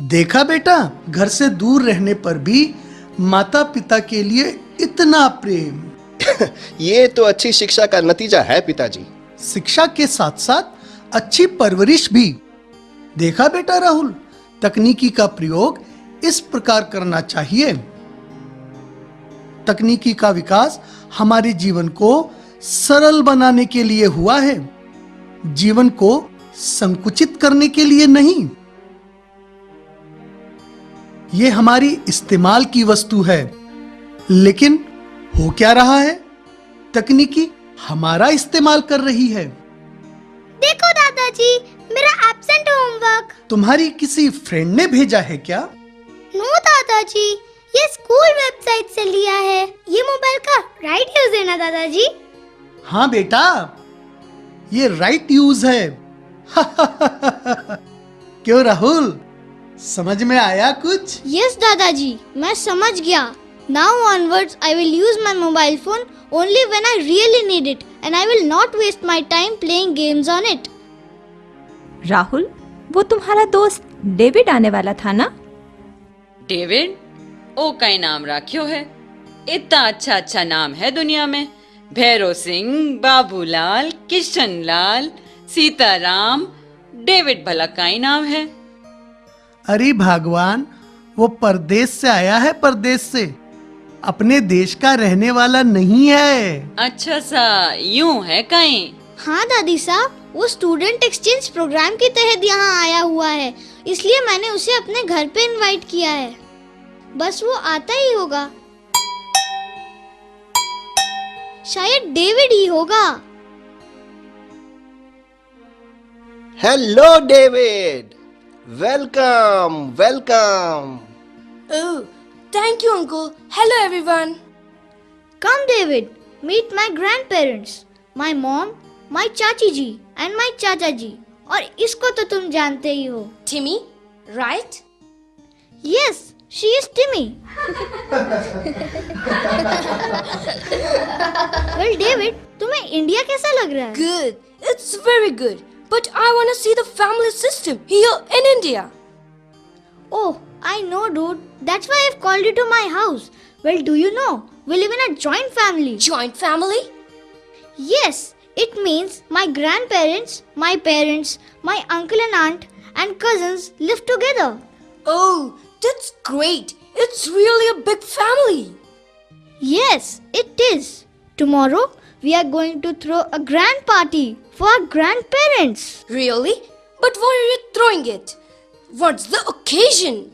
देखा बेटा, घर से दूर रहने पर भी माता पिता के लिए इतना प्रेम। ये तो अच्छी शिक्षा का नतीजा है पिताजी। शिक्षा के साथ साथ अच्छी परवरिश भी। देखा बेटा राहुल, तकनीकी का प्रयोग इस प्रकार करना चाहिए। तकनीकी का विकास हमारे जीवन को सरल बनाने के लिए हुआ है, जीवन को संकुचित करने के लिए नहीं। ये हमारी इस्तेमाल की वस्तु है, लेकिन हो क्या रहा है? तकनीकी हमारा इस्तेमाल कर रही है। देखो दादाजी, मेरा एब्सेंट होमवर्क। तुम्हारी किसी फ्रेंड ने भेजा है क्या? नो दादाजी, ये स्कूल वेबसाइट से लिया है। ये मोबाइल का राइट यूज है ना दादाजी? हाँ बेटा, ये राइट यूज है। क्यों राहुल, समझ में आया कुछ? यस दादाजी, मैं समझ गया। Now onwards, I will use my mobile phone only when I really need it, and I will not waste my time playing games on it. Rahul, वो तुम्हारा दोस्त डेविड आने वाला था ना? डेविड? ओ का नाम राख्यो है। इतना अच्छा अच्छा नाम है दुनिया में। भैरव सिंह, बाबूलाल, किशनलाल, सीताराम, डेविड भला का ही नाम है। अरे भगवान, वो परदेश से आया है, परदेश से। अपने देश का रहने वाला नहीं है। अच्छा सा, यूं है कहीं? हाँ दादी साहब, वो स्टूडेंट एक्सचेंज प्रोग्राम के तहत यहाँ आया हुआ है, इसलिए मैंने उसे अपने घर पे इनवाइट किया है। बस वो आता ही होगा। शायद डेविड ही होगा। Hello David, welcome welcome. Oh, thank you, Uncle. Hello, everyone. Come, David. Meet my grandparents. My mom, my चाची जी, and my चाचा जी. और इसको तो तुम जानते ही हो। Timmy, right? Yes, she is Timmy. Well, David, तुम्हें इंडिया कैसा लग रहा है? Good. It's very good. But I want to see the family system here in India. Oh, I know, dude. That's why I've called you to my house. Well, do you know? We live in a joint family. Joint family? Yes, it means my grandparents, my parents, my uncle and aunt, and cousins live together. Oh, that's great. It's really a big family. Yes, it is. Tomorrow, we are going to throw a grand party for our grandparents. Really? But why are you throwing it? What's the occasion?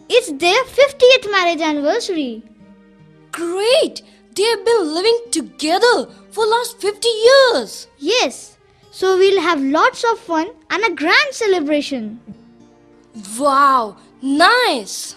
It's their 50th marriage anniversary. Great! They have been living together for last 50 years. Yes, so we'll have lots of fun and a grand celebration. Wow, nice!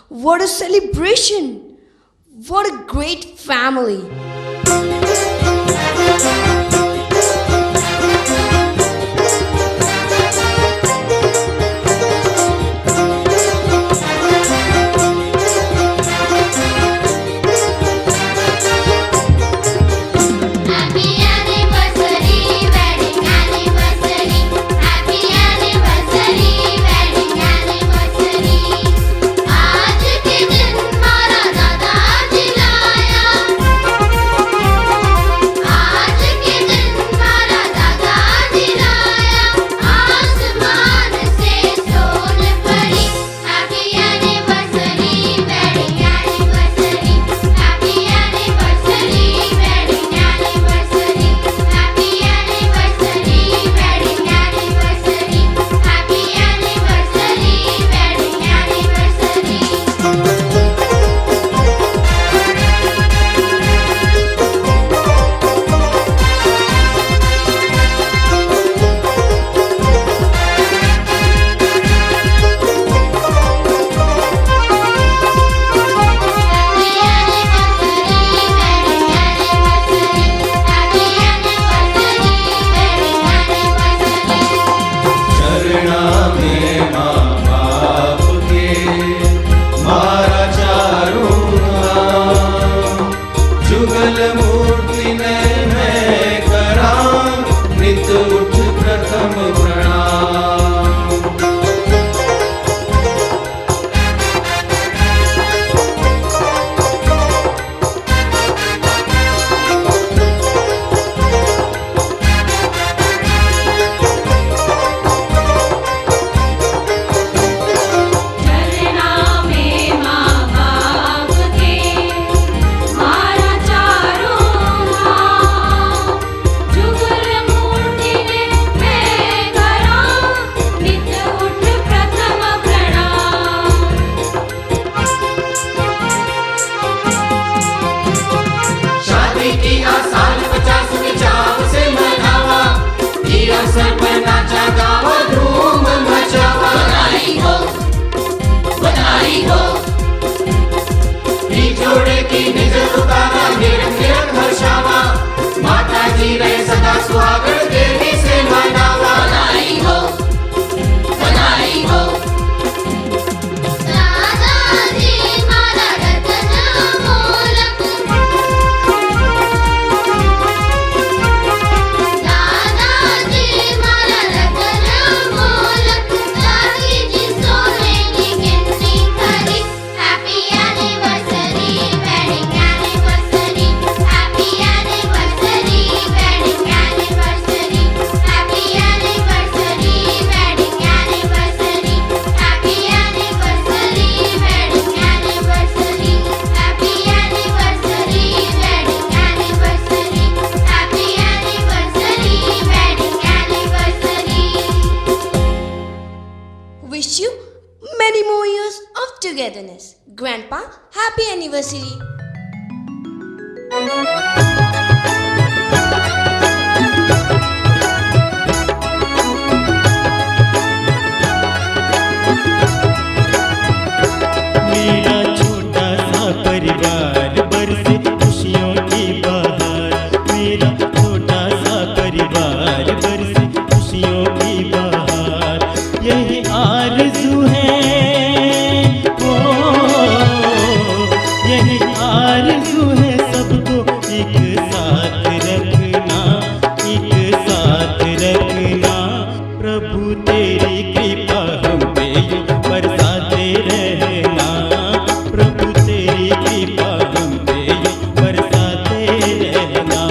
What a celebration! What a great family! आज के दिन हमारा दादा जिलाया wish you many more years of togetherness. Grandpa, happy anniversary. मेरा छोटा सा परिवार बरसे खुशियों की बहार। मेरा छोटा सा परिवार बरसे खुशियों की बहार। यही आरज़ू है, ओ यही आरज़ू है सबको एक साथ रखना, एक साथ रखना। प्रभु तेरी कृपा हम पे यूं बरसाते रहना। प्रभु तेरी कृपा हम पे यूं बरसाते रहना।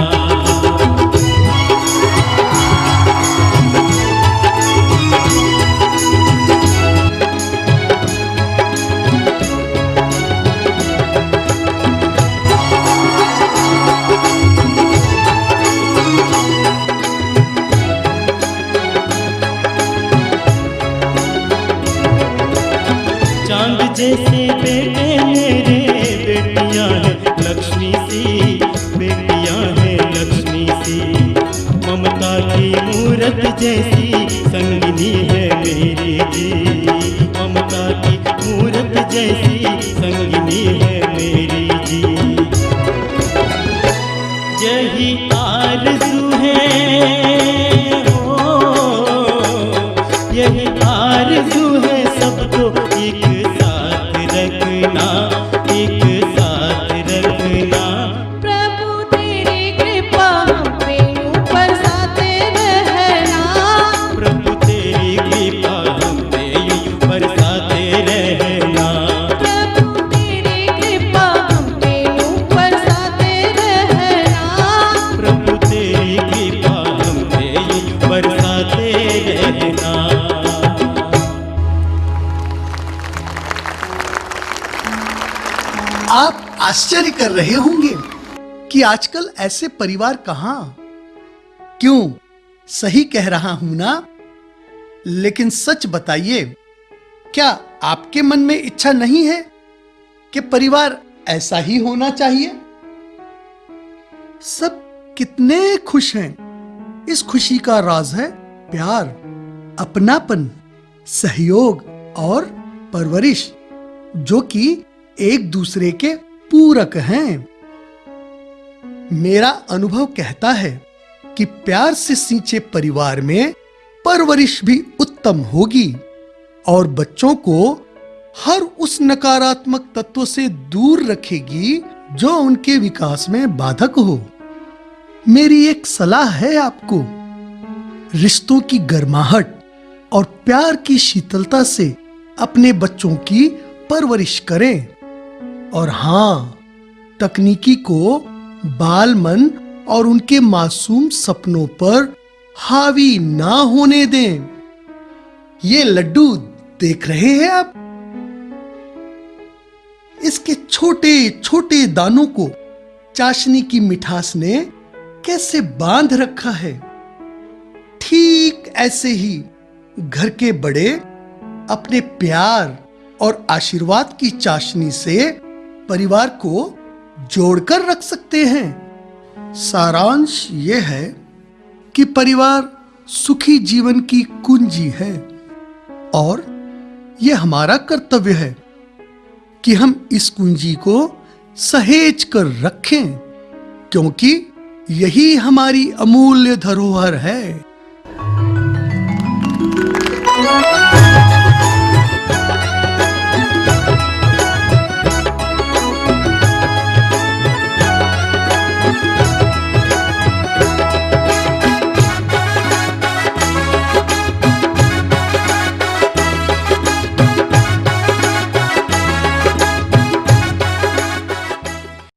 चांद जैसे बेटे मेरे, बेटियां हैं लक्ष्मी सी, बेटियां हैं लक्ष्मी सी। ममता की मूरत जैसी संगिनी है मेरी जी। ममता की मूरत जैसी संगिनी है मेरी जी। यही आरज़ू है, यही आरज़ू है सबको एक साथ रखना, एक साथ रखना। प्रभु तेरी कृपा हम पे यूं बरसाते रहना। प्रभु तेरी कृपा हम पे यूं बरसाते रहना। प्रभु तेरी कृपा हम पे यूं बरसाते रहना। प्रभु तेरी कृपा हम पे यूं बरसाते रहना। आप आश्चर्य कर रहे होंगे कि आजकल ऐसे परिवार कहां? क्यों, सही कह रहा हूं ना? लेकिन सच बताइए, क्या आपके मन में इच्छा नहीं है कि परिवार ऐसा ही होना चाहिए? सब कितने खुश हैं। इस खुशी का राज है प्यार, अपनापन, सहयोग और परवरिश, जो कि एक दूसरे के पूरक हैं। मेरा अनुभव कहता है कि प्यार से सींचे परिवार में परवरिश भी उत्तम होगी और बच्चों को हर उस नकारात्मक तत्व से दूर रखेगी जो उनके विकास में बाधक हो। मेरी एक सलाह है आपको, रिश्तों की गर्माहट और प्यार की शीतलता से अपने बच्चों की परवरिश करें। और हां, तकनीकी को बाल मन और उनके मासूम सपनों पर हावी ना होने दें। ये लड्डू देख रहे हैं आप? इसके छोटे छोटे दानों को चाशनी की मिठास ने कैसे बांध रखा है। ठीक ऐसे ही घर के बड़े अपने प्यार और आशीर्वाद की चाशनी से परिवार को जोड़कर रख सकते हैं। सारांश ये है कि परिवार सुखी जीवन की कुंजी है और यह हमारा कर्तव्य है कि हम इस कुंजी को सहेज कर रखें, क्योंकि यही हमारी अमूल्य धरोहर है।